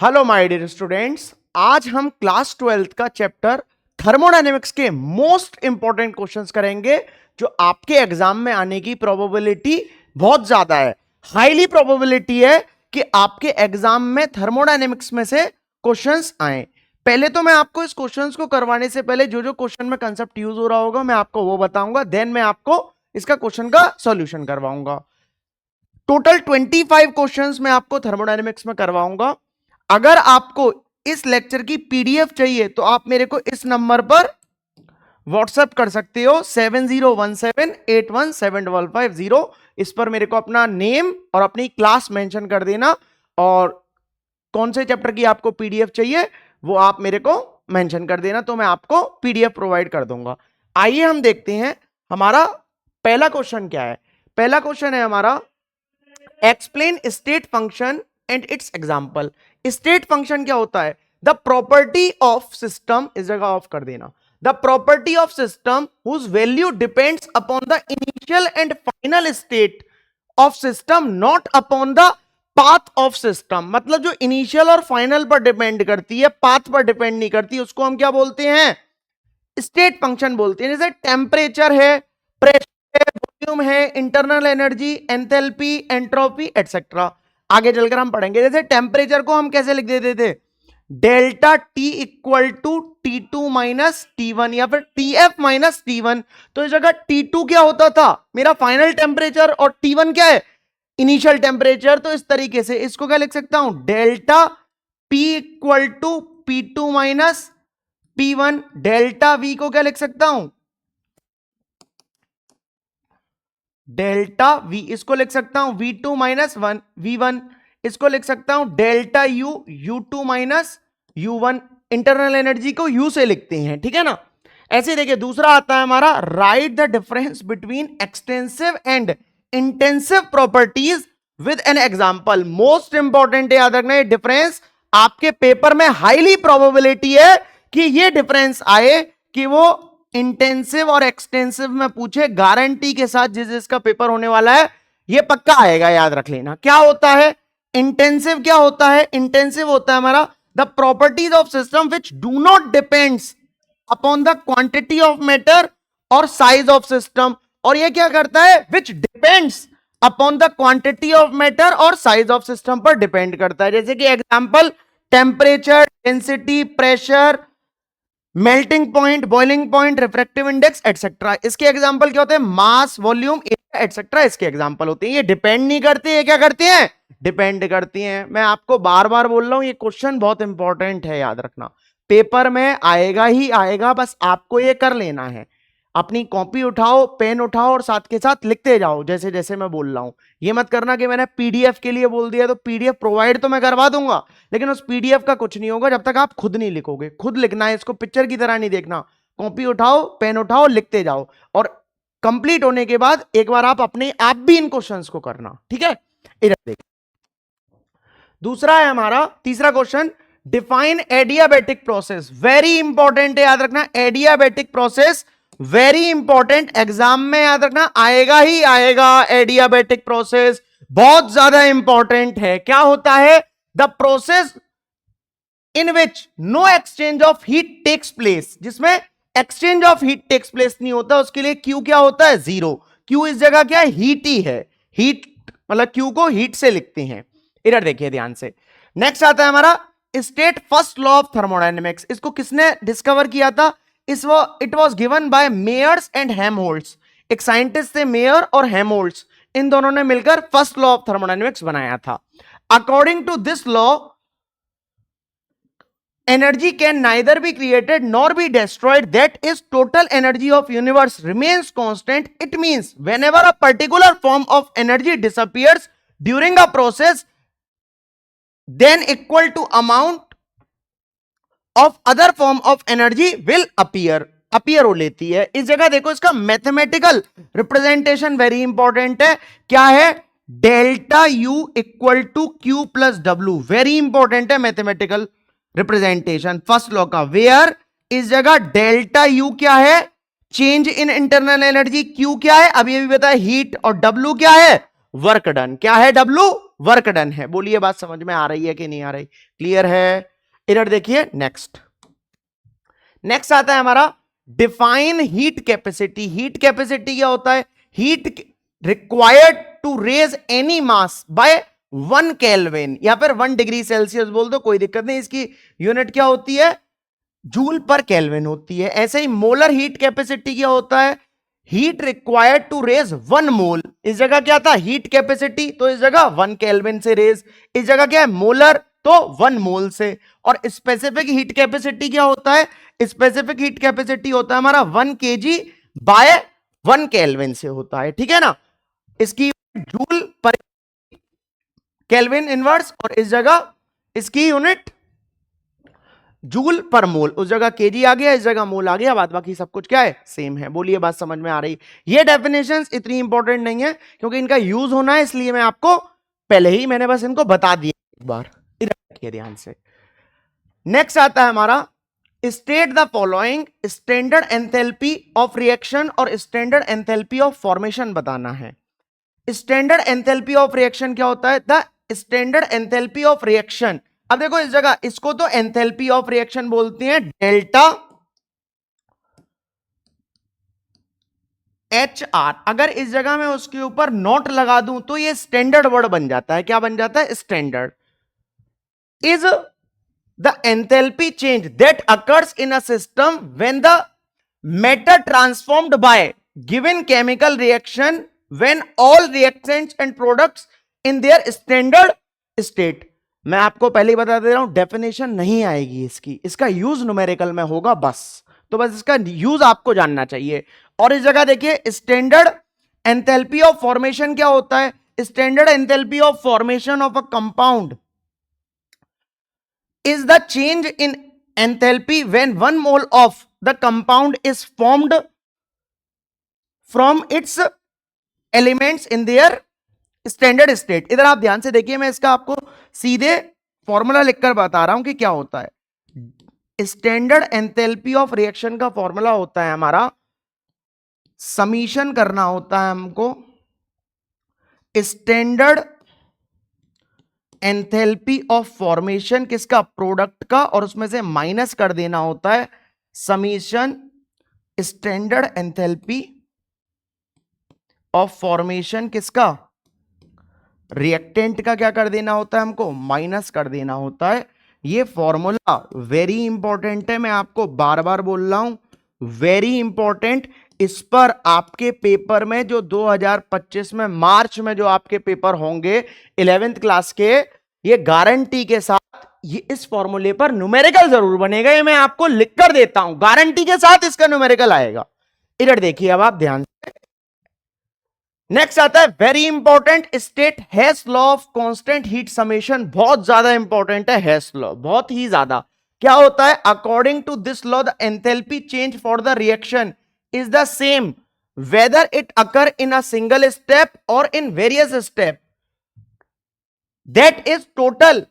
Hello my dear students, आज हम class 12th का चैप्टर थर्मोडायनेमिक्स के मोस्ट इंपॉर्टेंट क्वेश्चंस करेंगे जो आपके एग्जाम में आने की प्रोबेबिलिटी बहुत ज्यादा है। हाईली प्रोबेबिलिटी है कि आपके एग्जाम में थर्मोडायनेमिक्स में से क्वेश्चंस आए। पहले तो मैं आपको इस क्वेश्चंस को करवाने से पहले जो जो क्वेश्चन में कंसेप्ट यूज हो रहा होगा मैं आपको वो बताऊंगा, देन मैं आपको इसका क्वेश्चन का सॉल्यूशन करवाऊंगा। टोटल 25 क्वेश्चंस मैं आपको थर्मोडायनेमिक्स में करवाऊंगा। अगर आपको इस लेक्चर की पीडीएफ चाहिए तो आप मेरे को इस नंबर पर व्हाट्सएप कर सकते हो 7017817550। इस पर मेरे को अपना नेम और अपनी क्लास मेंशन कर देना और कौन से चैप्टर की आपको पीडीएफ चाहिए वो आप मेरे को मेंशन कर देना, तो मैं आपको पीडीएफ प्रोवाइड कर दूंगा। आइए हम देखते हैं हमारा पहला क्वेश्चन क्या है। पहला क्वेश्चन है हमारा explain state function and it's example. State function क्या होता है? द प्रॉपर्टी ऑफ सिस्टम, इस जगह ऑफ कर देना, the property of system whose value depends upon the initial and final state of system not upon the path of system. मतलब जो initial और फाइनल पर डिपेंड करती है, पाथ पर डिपेंड नहीं करती, उसको हम क्या बोलते हैं? स्टेट फंक्शन बोलते हैं। जैसे टेम्परेचर है, प्रेशर है, वॉल्यूम है, internal energy, enthalpy, entropy etcetera. आगे चलकर हम पढ़ेंगे। जैसे टेम्परेचर को हम कैसे लिख देते थे? Delta T equal to T2 minus T1 या फिर TF माइनस T1। तो इस जगह T2 क्या होता था? मेरा फाइनल टेम्परेचर, और T1 क्या है? Initial temperature. तो इस तरीके से इसको क्या लिख सकता हूं? Delta P equal to P2 minus P1। Delta V को क्या लिख सकता हूं? डेल्टा V, इसको लिख सकता हूं V2 माइनस V1। इसको लिख सकता हूं delta U, U2 minus U1। Internal energy को U से लिखते हैं, ठीक है ना। ऐसे देखिए दूसरा आता है हमारा right the difference between extensive and intensive properties with an example. Most important है, याद रखना ये डिफरेंस आपके पेपर में हाईली प्रोबेबिलिटी है कि ये डिफरेंस आए कि वो इंटेंसिव और एक्सटेंसिव में पूछे। गारंटी के साथ जिस जिसका पेपर होने वाला है ये पक्का आएगा, याद रख लेना। क्या होता है इंटेंसिव? क्या होता है इंटेंसिव? होता है हमारा the properties of system which do not depends upon the quantity of matter और साइज ऑफ सिस्टम। और ये क्या करता है? Which depends upon the quantity of matter और साइज ऑफ सिस्टम पर डिपेंड करता है। जैसे कि example temperature, density, pressure, melting point, boiling point, refractive index etcetera. इसके एग्जांपल क्या होते हैं? मास, वॉल्यूम, एरिया एटसेट्रा इसके एग्जांपल होते हैं। ये डिपेंड नहीं करते, ये क्या करते हैं? डिपेंड करती हैं। मैं आपको बार बार बोल रहा हूं ये क्वेश्चन बहुत इंपॉर्टेंट है, याद रखना। पेपर में आएगा ही आएगा, बस आपको ये कर लेना है। अपनी कॉपी उठाओ, पेन उठाओ और साथ के साथ लिखते जाओ जैसे जैसे मैं बोल रहा हूं। ये मत करना कि मैंने पीडीएफ के लिए बोल दिया तो पीडीएफ प्रोवाइड तो मैं करवा दूंगा लेकिन उस पीडीएफ का कुछ नहीं होगा जब तक आप खुद नहीं लिखोगे। खुद लिखना है, इसको पिक्चर की तरह नहीं देखना। कॉपी उठाओ, पेन उठाओ, लिखते जाओ और कंप्लीट होने के बाद एक बार आप अपने आप भी इन क्वेश्चंस को करना, ठीक है। इधर देखिए दूसरा है हमारा तीसरा question, define adiabatic process. Very important है, याद रखना। Adiabatic process very important, exam में याद रखना आएगा ही आएगा। एडियाबैटिक प्रोसेस बहुत ज्यादा इंपॉर्टेंट है। क्या होता है? The process in which no exchange of heat takes place. जिसमें exchange of heat takes place नहीं होता, उसके लिए क्यू क्या होता है? जीरो। क्यू इस जगह क्या है? हीट ही है। हीट मतलब क्यू को हीट से लिखते हैं। इधर देखिए ध्यान से। नेक्स्ट आता है हमारा state first law of thermodynamics. इसको किसने डिस्कवर किया था? It was given by Mayers and Helmholtz. एक साइंटिस्ट थे मेयर और हेमहोल्ट्ज, इन दोनों ने मिलकर फर्स्ट लॉ ऑफ थर्मोडायनेमिक्स बनाया था। According to this law energy can neither be created nor be destroyed, that is total energy of universe remains constant. It means whenever a particular form of energy disappears during a process, then equal to amount of other form of energy will appear हो लेती है। इस जगह देखो इसका mathematical representation very important है। क्या है? Delta U equal to Q plus W। Very important है मैथमेटिकल रिप्रेजेंटेशन फर्स्ट लॉ का। वेयर इस जगह डेल्टा U क्या है? Change in internal energy. Q क्या है? अभी अभी बताया हीट, और W क्या है? Work done. क्या है W? वर्क डन है। बोलिए बात समझ में आ रही है कि नहीं आ रही? क्लियर है? इधर देखिए नेक्स्ट आता है हमारा define heat capacity. Heat capacity क्या होता है? Heat required to raise any mass by 1 kelvin या फिर 1 डिग्री सेल्सियस बोल दो, कोई दिक्कत नहीं। इसकी यूनिट क्या होती है? जूल पर केल्विन होती है। ऐसे ही मोलर हीट कैपेसिटी क्या होता है? हीट रिक्वायर्ड टू रेज 1 मोल। इस जगह क्या था? हीट कैपेसिटी, तो इस जगह 1 केल्विन से रेज। इस जगह क्या है? मोलर, तो 1 मोल से। और स्पेसिफिक हीट कैपेसिटी क्या होता है? स्पेसिफिक हीट कैपेसिटी होता है हमारा 1 kg बाय 1 केल्विन से होता है, ठीक है ना। इसकी जूल पर केल्विन इनवर्स, और इस जगह इसकी यूनिट जूल पर मोल। उस जगह केजी आ गया, इस जगह मोल आ गया, बाद बाकी सब कुछ क्या है? सेम है। बोलिए बात समझ में आ रही? ये डेफिनेशंस इतनी इंपॉर्टेंट नहीं है क्योंकि इनका यूज होना है, इसलिए मैं आपको पहले ही मैंने बस इनको बता दिया एक बार। इधर रखिए ध्यान से। नेक्स्ट आता है हमारा state the following standard enthalpy of reaction और स्टैंडर्ड एंथैल्पी ऑफ फॉर्मेशन बताना है। स्टैंडर्ड एंथैल्पी ऑफ रिएक्शन क्या होता है? The standard enthalpy of reaction. अब देखो इस जगह इसको तो एंथैल्पी ऑफ रिएक्शन बोलते हैं, डेल्टा एच आर। अगर इस जगह में उसके ऊपर नोट लगा दूं तो ये स्टैंडर्ड वर्ड बन जाता है। क्या बन जाता है? Standard. Is the enthalpy change that occurs in a system when the matter transformed bye given chemical reaction when all reactants and products in their standard state. मैं आपको पहले ही बता दे रहा हूं, डेफिनेशन नहीं आएगी इसकी, इसका यूज न्यूमेरिकल में होगा बस। तो बस इसका यूज आपको जानना चाहिए। और इस जगह देखिए स्टैंडर्ड एंथैल्पी ऑफ फॉर्मेशन क्या होता है? Standard enthalpy of formation of a compound is the change in enthalpy when 1 mole of the compound is formed from its elements in their standard state। इधर आप ध्यान से देखिए, मैं इसका आपको सीधे फॉर्मूला लिखकर बता रहा हूं कि क्या होता है। स्टैंडर्ड एंथैल्पी ऑफ रिएक्शन का फॉर्मूला होता है हमारा, समीशन करना होता है हमको स्टैंडर्ड एंथैल्पी ऑफ फॉर्मेशन किसका? प्रोडक्ट का, और उसमें से माइनस कर देना होता है summation standard enthalpy of formation किसका? रिएक्टेंट का। क्या कर देना होता है हमको? माइनस कर देना होता है। ये फॉर्मूला वेरी इंपॉर्टेंट है, मैं आपको बार बार बोल रहा हूं, वेरी इंपॉर्टेंट। इस पर आपके पेपर में जो 2025 में मार्च में जो आपके पेपर होंगे 11th क्लास के, ये गारंटी के साथ ये इस फॉर्मूले पर न्यूमेरिकल जरूर बनेगा। ये मैं आपको लिख कर देता हूं, गारंटी के साथ इसका न्यूमेरिकल आएगा। इधर देखिए अब आप ध्यान से। नेक्स्ट आता है very important, state Hess law of constant heat summation. बहुत ज्यादा इंपॉर्टेंट है हेस लॉ, बहुत ही ज्यादा। क्या होता है? According to this law the enthalpy change for the reaction is the same whether it occur in a single step or in various step, that is total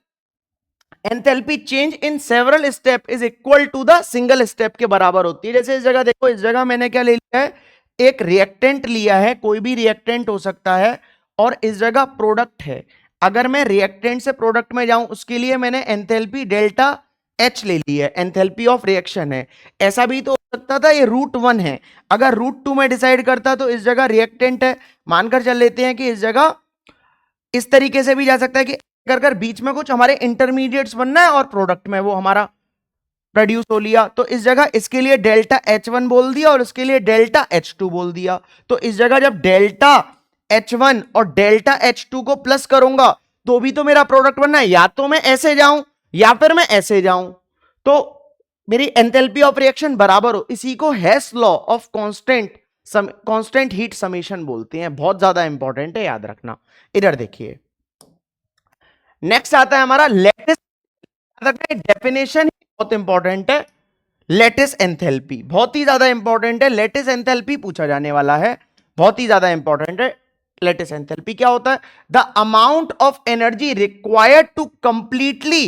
enthalpy change in several step is equal to the single step के बराबर होती है। जैसे इस जगह देखो, इस जगह मैंने क्या ले लिया है? एक रिएक्टेंट लिया है, कोई भी रिएक्टेंट हो सकता है, और इस जगह प्रोडक्ट है। अगर मैं रिएक्टेंट से प्रोडक्ट में जाऊं उसके लिए मैंने एंथैल्पी डेल्टा एच ले ली है, एंथैल्पी ऑफ रिएक्शन है। ऐसा भी तो हो सकता था ये √1 है, अगर √2 में डिसाइड करता तो इस जगह रिएक्टेंट है, मानकर चल लेते हैं कि इस जगह इस तरीके से भी जा सकता है कि कर बीच में कुछ हमारे इंटरमीडिएट्स बनना है और प्रोडक्ट में वो हमारा प्रोड्यूस हो लिया, तो इस जगह इसके लिए डेल्टा H1 बोल दिया और इसके लिए डेल्टा H2 बोल दिया। तो इस जगह जब डेल्टा H1 और डेल्टा H2 को प्लस करूंगा तो भी तो मेरा प्रोडक्ट बनना है। या तो मैं ऐसे जाऊं या फिर मैं ऐसे जाऊं, तो मेरी एंथैल्पी ऑफ रिएक्शन बराबर हो। इसी को Hess law of constant heat summation बोलते हैं। बहुत ज्यादा इंपॉर्टेंट है, याद रखना। इधर देखिए नेक्स्ट आता है हमारा लेटिस। डेफिनेशन बहुत इंपॉर्टेंट है। लेटिस एंथैल्पी बहुत ही ज्यादा इंपॉर्टेंट है। लेटिस एंथैल्पी पूछा जाने वाला है, बहुत ही ज्यादा इंपॉर्टेंट है। लेटिस एंथैल्पी क्या होता है? The amount of energy required to completely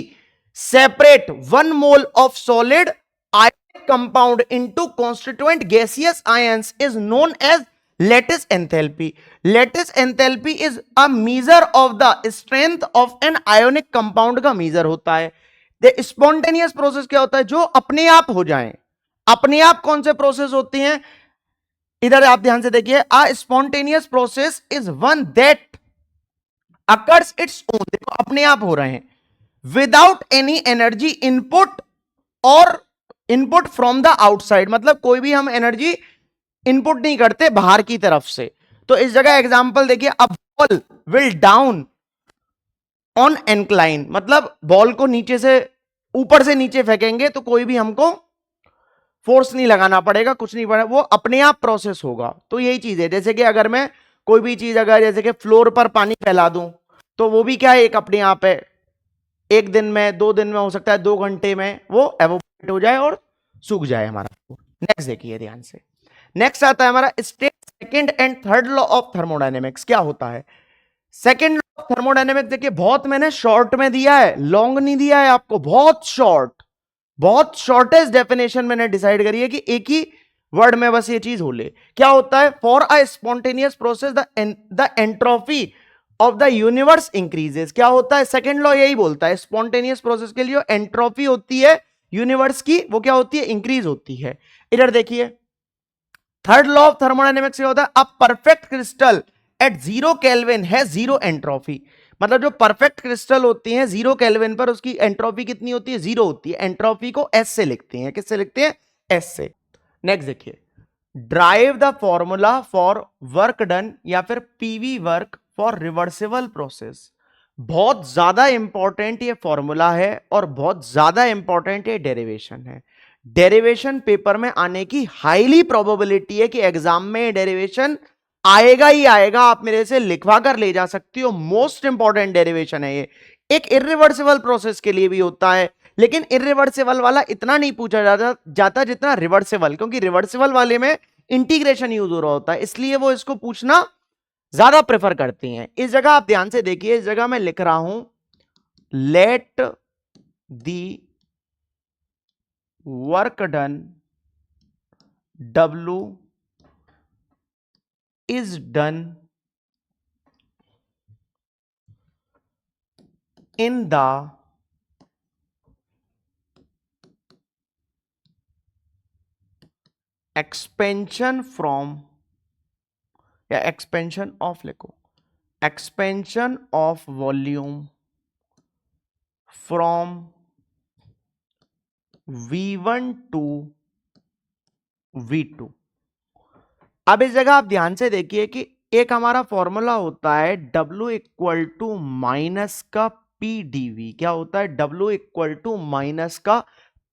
separate 1 mole of solid ionic compound into constituent gaseous ions is known as Lattice enthalpy. Lattice enthalpy is a measure of the strength of an ionic compound का measure होता है. The spontaneous process क्या होता है? जो अपने आप हो जाए. अपने आप कौन से प्रोसेस होती हैं? इधर आप ध्यान से देखिए. A spontaneous process is one that occurs its own. देखो अपने आप हो रहे हैं. Without any energy input और इनपुट फ्रॉम द आउटसाइड. मतलब कोई भी हम एनर्जी इनपुट नहीं करते बाहर की तरफ से. तो इस जगह एग्जांपल देखिए. A ball will down on incline. मतलब बॉल को नीचे से ऊपर से नीचे फेंकेंगे तो कोई भी हमको फोर्स नहीं लगाना पड़ेगा, कुछ नहीं पड़ेगा, वो अपने आप प्रोसेस होगा. तो यही चीज है. जैसे कि अगर मैं कोई भी चीज अगर जैसे कि फ्लोर पर पानी फैला दूं तो वो भी क्या है, एक अपने आप है. एक दिन में, 2 दिन में, हो सकता है 2 घंटे में वो एवोपोरेट हो जाए और सूख जाए हमारा. नेक्स्ट देखिए ध्यान से. नेक्स्ट आता है हमारा state second and third law of thermodynamics. क्या होता है सेकंड लॉ ऑफ थर्मोडायनेमिक्स? देखिए बहुत मैंने शॉर्ट में दिया है, लॉन्ग नहीं दिया है आपको. बहुत शॉर्ट, बहुत शॉर्टेस्ट डेफिनेशन मैंने डिसाइड करी है कि एक ही वर्ड में बस ये चीज हो ले. क्या होता है? For a spontaneous process the entropy of the universe increases. क्या होता है? सेकंड लॉ यही बोलता है स्पॉन्टेनियस प्रोसेस के लिए एंट्रोपी होती है यूनिवर्स की, वो क्या होती है? इंक्रीज होती है. इधर देखिए थर्ड लॉ ऑफ थर्मोडायनेमिक्स क्या होता है? A perfect crystal at 0 kelvin है 0 एंट्रोपी. मतलब जो परफेक्ट क्रिस्टल होती हैं 0 केल्विन पर उसकी एंट्रोपी कितनी होती है? 0 होती है. एंट्रोपी को एस से लिखते हैं. किससे लिखते हैं? एस से. नेक्स्ट देखिए drive the formula for work done या फिर PV work for reversible process. बहुत ज्यादा इंपॉर्टेंट ये फॉर्मूला है और बहुत ज्यादा इंपॉर्टेंट ये डेरिवेशन है. डेरिवेशन पेपर में आने की हाईली प्रोबेबिलिटी है कि एग्जाम में डेरिवेशन आएगा ही आएगा. आप मेरे से लिखवा कर ले जा सकती हो. मोस्ट इंपॉर्टेंट डेरिवेशन है ये. एक इरिवर्सिबल प्रोसेस के लिए भी होता है, लेकिन इरिवर्सिबल वाला इतना नहीं पूछा जाता जितना रिवर्सिबल, क्योंकि रिवर्सिबल वाले में इंटीग्रेशन यूज हो रहा होता है, इसलिए वो इसको पूछना ज्यादा प्रेफर करती हैं. इस जगह आप ध्यान से देखिए. इस जगह मैं लिख रहा हूं let the work done W is done in the expansion from या expansion of लिखो, expansion of volume from V1 to V2. अब इस जगह आप ध्यान से देखिए कि एक हमारा फॉर्मूला होता है W इक्वल टू माइनस का पी डीवी. क्या होता है? W इक्वल टू माइनस का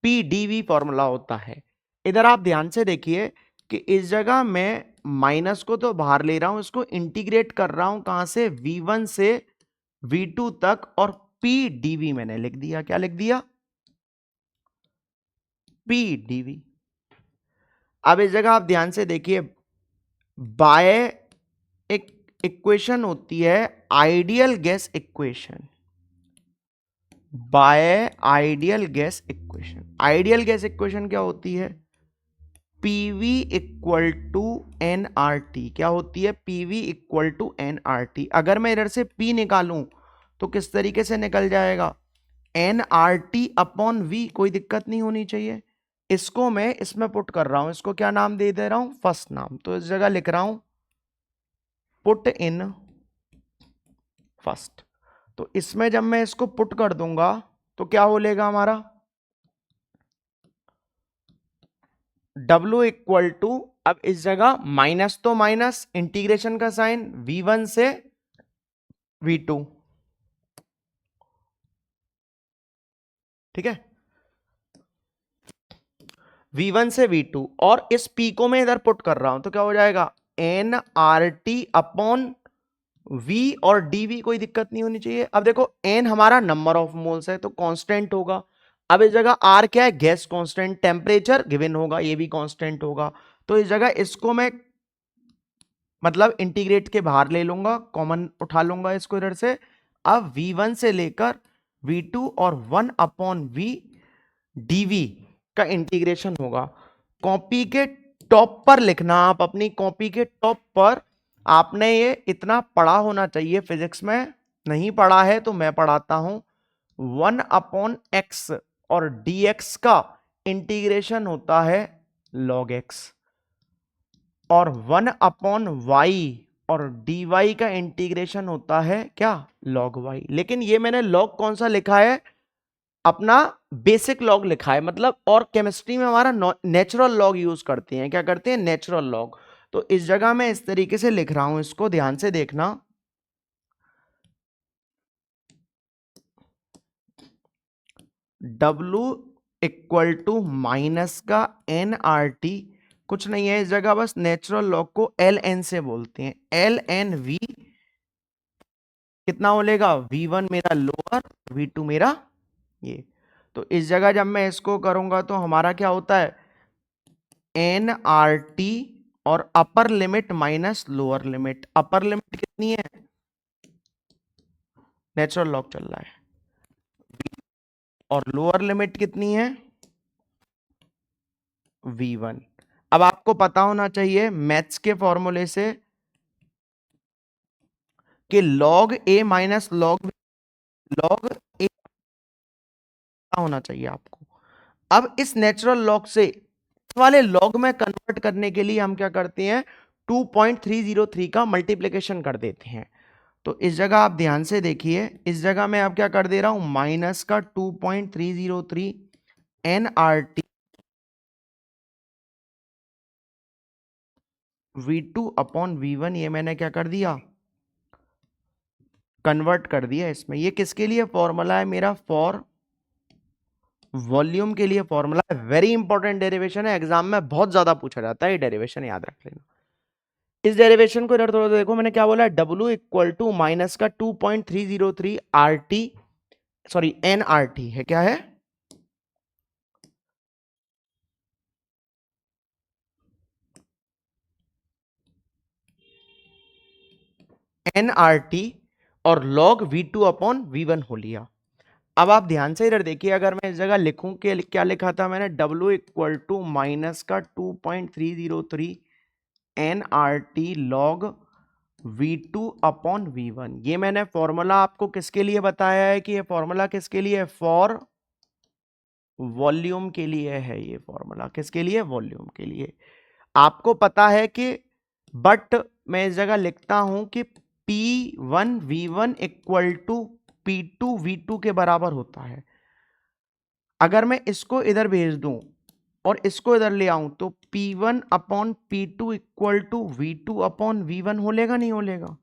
पी डीवी फॉर्मूला होता है. इधर आप ध्यान से देखिए कि इस जगह मैं माइनस को तो बाहर ले रहा हूं, इसको इंटीग्रेट कर रहा हूं कहां से? V1 से V2 तक, और पी डीवी मैंने लिख दिया. क्या लिख दिया? P dV. अब इस जगह आप ध्यान से देखिए बाय एक इक्वेशन होती है ideal gas equation. By ideal gas equation. Ideal gas equation क्या होती है? PV equal to n R T. क्या होती है? PV equal to n R T. अगर मैं इधर से पी निकालूं तो किस तरीके से निकल जाएगा? N R T upon V. कोई दिक्कत नहीं होनी चाहिए. इसको मैं इसमें पुट कर रहा हूं. इसको क्या नाम दे रहा हूं? फर्स्ट नाम. तो इस जगह लिख रहा हूं पुट इन फर्स्ट. तो इसमें जब मैं इसको पुट कर दूंगा तो क्या हो लेगा हमारा? W इक्वल टू, अब इस जगह माइनस तो माइनस, इंटीग्रेशन का साइन, V1 से V2. ठीक है, V1 से V2, और इस P को मैं इधर पुट कर रहा हूं तो क्या हो जाएगा? N R T upon V और dV. कोई दिक्कत नहीं होनी चाहिए. अब देखो n हमारा नंबर ऑफ मोल्स है तो कांस्टेंट होगा. अब इस जगह R क्या है? Gas constant. टेम्परेचर गिवन होगा, ये भी कांस्टेंट होगा. तो इस जगह इसको मैं मतलब इंटीग्रेट के बाहर ले लूंगा, कॉमन उठा लूंगा इसको इधर से. अब V1 से लेकर V2 और 1 अपॉन V dV का इंटीग्रेशन होगा. कॉपी के टॉप पर लिखना, आप अपनी कॉपी के टॉप पर। आपने ये इतना पढ़ा होना चाहिए फिजिक्स में, नहीं पढ़ा है तो मैं पढ़ाता हूं। 1/x और dx का इंटीग्रेशन होता है log x, और 1/y और dy का इंटीग्रेशन होता है क्या, log y। लेकिन ये मैंने log कौन सा लिखा है, अपना बेसिक लॉग लिखा है, मतलब। और केमिस्ट्री में हमारा नेचुरल लॉग यूज करते हैं, क्या करते हैं, नेचुरल लॉग। तो इस जगह मैं इस तरीके से लिख रहा हूं, इसको ध्यान से देखना। W इक्वल टू माइनस का NRT, कुछ नहीं है इस जगह, बस नेचुरल लॉग को LN से बोलते हैं। LNV कितना बोलेगा, V1 मेरा लोअर, V2 मेरा ये। तो इस जगह जब मैं इसको करूंगा तो हमारा क्या होता है, NRT और upper limit minus lower limit. Upper limit कितनी है, नेचुरल लॉग चल रहा है, और लोअर लिमिट कितनी है, V1। अब आपको पता होना चाहिए मैथ्स के फॉर्मूले से कि log A minus log A होना चाहिए आपको। अब इस नेचुरल लॉग से इस वाले लॉग में कन्वर्ट करने के लिए हम क्या करते हैं, 2.303 का मल्टीप्लीकेशन कर देते हैं। तो इस जगह आप ध्यान से देखिए, इस जगह मैं अब क्या कर दे रहा हूं, माइनस का 2.303 NRT V2 अपॉन V1, ये मैंने क्या कर दिया, कन्वर्ट कर दिया इसमें। ये किसके लिए फॉर्मूला है मेरा, फॉर वॉल्यूम के लिए फॉर्मूला है। वेरी इंपॉर्टेंट डेरिवेशन है, एग्जाम में बहुत ज्यादा पूछा जाता है ये डेरिवेशन, याद रख लेना। इस डेरिवेशन को इधर थोड़ा देखो, मैंने क्या बोला, W इक्वल टू माइनस का 2.303 RT, सॉरी NRT है, क्या है, NRT, और log V2 अपॉन V1 हो लिया। अब आप ध्यान से इधर देखिए, अगर मैं इस जगह लिखूं कि क्या लिखा था मैंने, W इक्वल टू माइनस का 2.303 NRT log V2 upon V1, ये मैंने फॉर्मूला आपको किसके लिए बताया है, कि ये फॉर्मूला किसके लिए, फॉर वॉल्यूम के लिए है। ये फॉर्मूला किसके लिए, वॉल्यूम के लिए। आपको पता है कि, बट मैं इस जगह लिखता हूं कि P1 V1 equal to P2 V2 के बराबर होता है। अगर मैं इसको इधर भेज दूं और इसको इधर ले आऊं तो P1 upon P2 equal to V2 upon V1 होलेगा, नहीं होलेगा।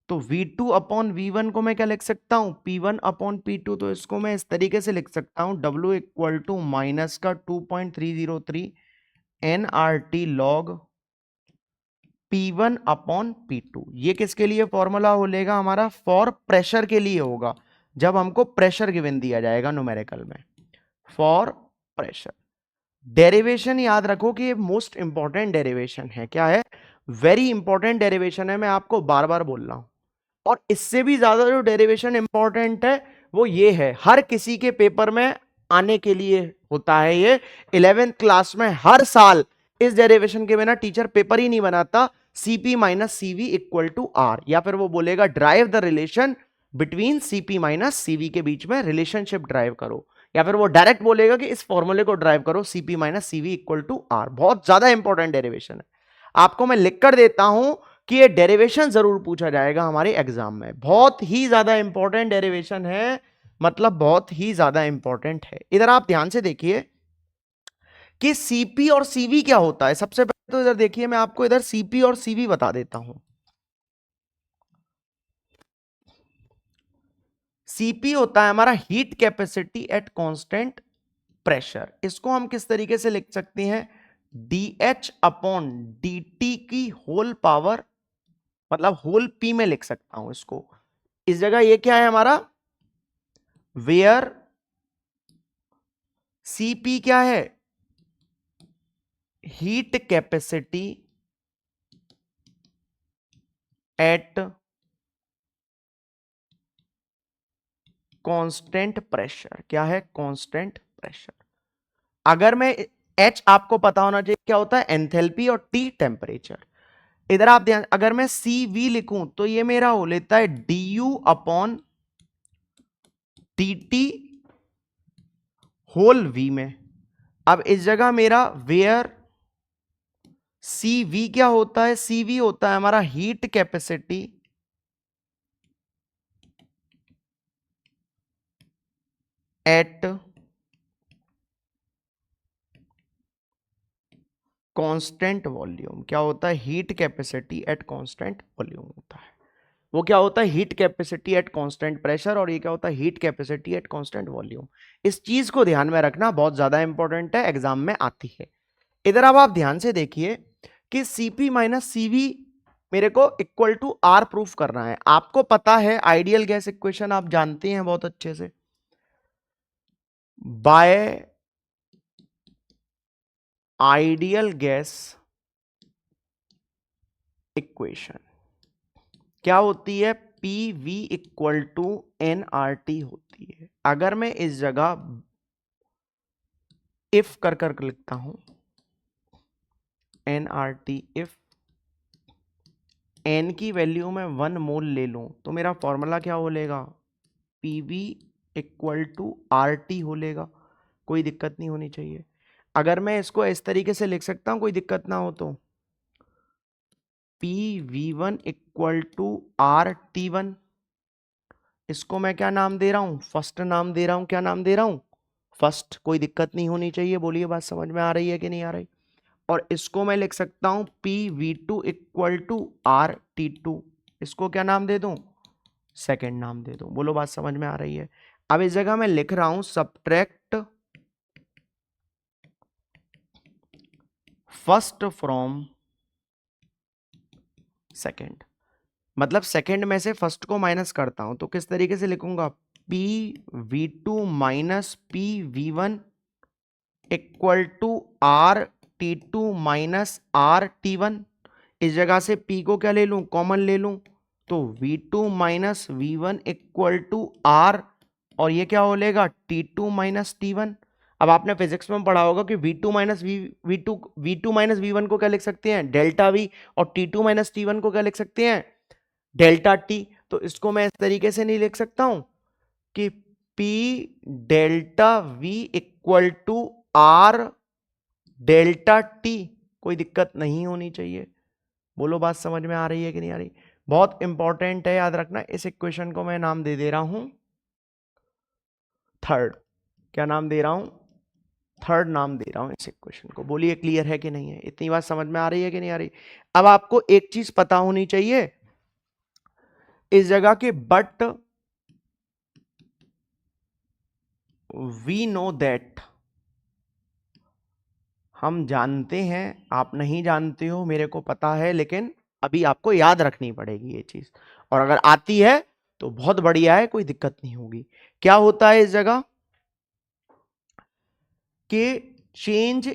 तो V2 अपॉन V1 को मैं क्या लिख सकता हूं, P1 अपॉन P2। तो इसको मैं इस तरीके से लिख सकता हूं, W इक्वल टू माइनस का 2.303 NRT log P1 upon P2। ये किसके लिए फॉर्मूला होलेगा हमारा, फॉर प्रेशर के लिए होगा, जब हमको प्रेशर गिवन दिया जाएगा न्यूमेरिकल में, फॉर प्रेशर। डेरिवेशन याद रखो कि ये मोस्ट इंपॉर्टेंट डेरिवेशन है, क्या है, वेरी इंपॉर्टेंट डेरिवेशन है, मैं आपको बार बार बोल रहा हूं। और इससे भी ज्यादा जो डेरिवेशन इंपॉर्टेंट है वो ये है, हर किसी के पेपर में आने के लिए होता है ये। 11th क्लास में हर साल इस डेरिवेशन के बिना टीचर पेपर ही नहीं बनाता। CP minus CV equal to R, या फिर वो बोलेगा drive the relation between CP minus CV, के बीच में रिलेशनशिप ड्राइव करो, या फिर वो डायरेक्ट बोलेगा कि इस फॉर्मूले को ड्राइव करो, CP minus CV equal to R। बहुत ज्यादा इंपॉर्टेंट डेरिवेशन है, आपको मैं लिख कर देता हूं कि ये डेरिवेशन जरूर पूछा जाएगा हमारे एग्जाम में। बहुत ही ज्यादा इंपॉर्टेंट डेरिवेशन है, मतलब बहुत ही ज्यादा इंपॉर्टेंट है। इधर आप ध्यान से देखिए कि CP और CV क्या होता है। सबसे पहले तो इधर देखिए, मैं आपको इधर CP और CV बता देता हूं। CP होता है हमारा heat capacity at constant pressure. इसको हम किस तरीके से लिख सकते हैं, DH अपॉन DT की होल पावर, मतलब होल P में लिख सकता हूं इसको। इस जगह ये क्या है हमारा, वेयर CP क्या है, heat capacity at constant pressure. क्या है, कांस्टेंट प्रेशर। अगर मैं H आपको पता होना चाहिए क्या होता है, एंथैल्पी, और T टेम्परेचर। इधर आप ध्यान, अगर मैं CV लिखूं तो ये मेरा हो लेता है du upon dt whole V में। अब इस जगह मेरा वेयर CV क्या होता है, CV होता है हमारा heat capacity at constant volume. क्या होता है, heat capacity at constant volume होता है। वो क्या होता है, heat capacity at constant pressure, और ये क्या होता है, heat capacity at constant volume. इस चीज को ध्यान में रखना, बहुत ज्यादा इंपॉर्टेंट है, एग्जाम में आती है। इधर अब आप ध्यान से देखिए कि Cp माइनस CV मेरे को इक्वल टू R प्रूफ करना है। आपको पता है आइडियल गैस इक्वेशन आप जानते हैं बहुत अच्छे से, बाय आइडियल गैस इक्वेशन क्या होती है, PV इक्वल टू nRT होती है। अगर मैं इस जगह इफ कर लिखता हूं, nRT इफ n की वैल्यू में 1 मोल ले लूं तो मेरा फॉर्मूला क्या हो लेगा, PV इक्वल टू RT हो लेगा। कोई दिक्कत नहीं होनी चाहिए। अगर मैं इसको इस तरीके से लिख सकता हूं, कोई दिक्कत ना हो तो, PV1 इक्वल टू RT1। इसको मैं क्या नाम दे रहा हूं, फर्स्ट नाम दे रहा हूं। क्या नाम दे रहा हूं, फर्स्ट। कोई दिक्कत नहीं होनी चाहिए। बोलिए बात समझ में आ रही है कि नहीं आ रही। और इसको मैं लिख सकता हूं PV2 इक्वल टू RT2। इसको क्या नाम दे दूं, सेकेंड नाम दे दूं। बोलो बात समझ में आ रही है। अब इस जगह मैं लिख रहा हूं सब्ट्रैक्ट फर्स्ट फ्रॉम सेकेंड। मतलब सेकेंड में से फर्स्ट को माइनस करता हूं तो किस तरीके से लिखूंगा, PV2 minus PV1 equal to RT2 minus RT1। इस जगह से P को क्या ले लूं, कॉमन ले लूं, तो V2 minus V1 equal to R, और ये क्या हो लेगा, T2 माइनस T1। अब आपने फिजिक्स में पढ़ा होगा कि V2 minus V2 minus V1 को क्या लिख सकते हैं, डेल्टा V, और T2 माइनस T1 को क्या लिख सकते हैं, डेल्टा T। तो इसको मैं इस तरीके से नहीं लिख सकता हूं कि P delta V equal to R delta T। कोई दिक्कत नहीं होनी चाहिए। बोलो बात समझ में आ रही है कि नहीं आ रही। बहुत इंपॉर्टेंट है, याद रखना। इस इक्वेशन को मैं नाम दे रहा हूं थर्ड। क्या नाम दे रहा हूं, थर्ड नाम दे रहा हूं इस इक्वेशन को। बोलिए क्लियर है कि नहीं है, इतनी बात समझ में आ रही है कि नहीं आ रही। अब आपको एक चीज पता होनी चाहिए इस जगह के, बट वी नो दैट, हम जानते हैं, आप नहीं जानते हो मेरे को पता है, लेकिन अभी आपको याद रखनी पड़ेगी ये चीज। और अगर आती है तो बहुत बढ़िया है, कोई दिक्कत नहीं होगी। क्या होता है इस जगह कि चेंज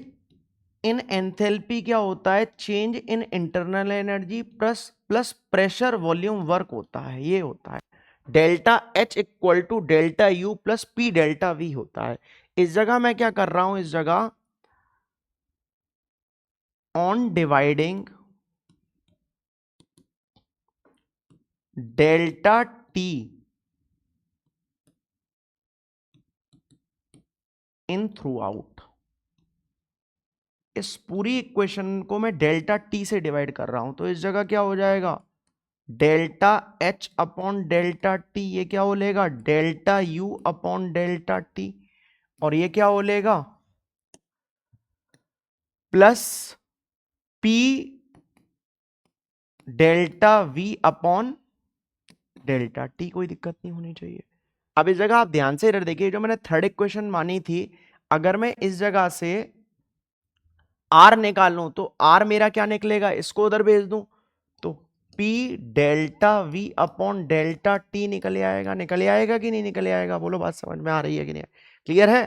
इन एंथैल्पी क्या होता है, change in internal energy plus plus pressure volume work होता है। ये होता है delta H equal to delta U plus P delta V होता है। इस जगह मैं क्या कर रहा हूं, इस जगह on dividing delta T in through out, इस पूरी इक्वेशन को मैं डेल्टा T से डिवाइड कर रहा हूं। तो इस जगह क्या हो जाएगा, delta H upon delta T। ये क्या हो लेगा, delta U upon delta T। और ये क्या हो लेगा, plus P delta V upon delta T। कोई दिक्कत नहीं होनी चाहिए। अब इस जगह आप ध्यान से इधर देखिए, जो मैंने थर्ड इक्वेशन मानी थी, अगर मैं इस जगह से R निकालूं तो R मेरा क्या निकलेगा, इसको उधर भेज दूं तो P delta V upon delta T निकल आएगा। निकल आएगा कि नहीं निकल आएगा, बोलो बात समझ में आ रही है कि नहीं, क्लियर है।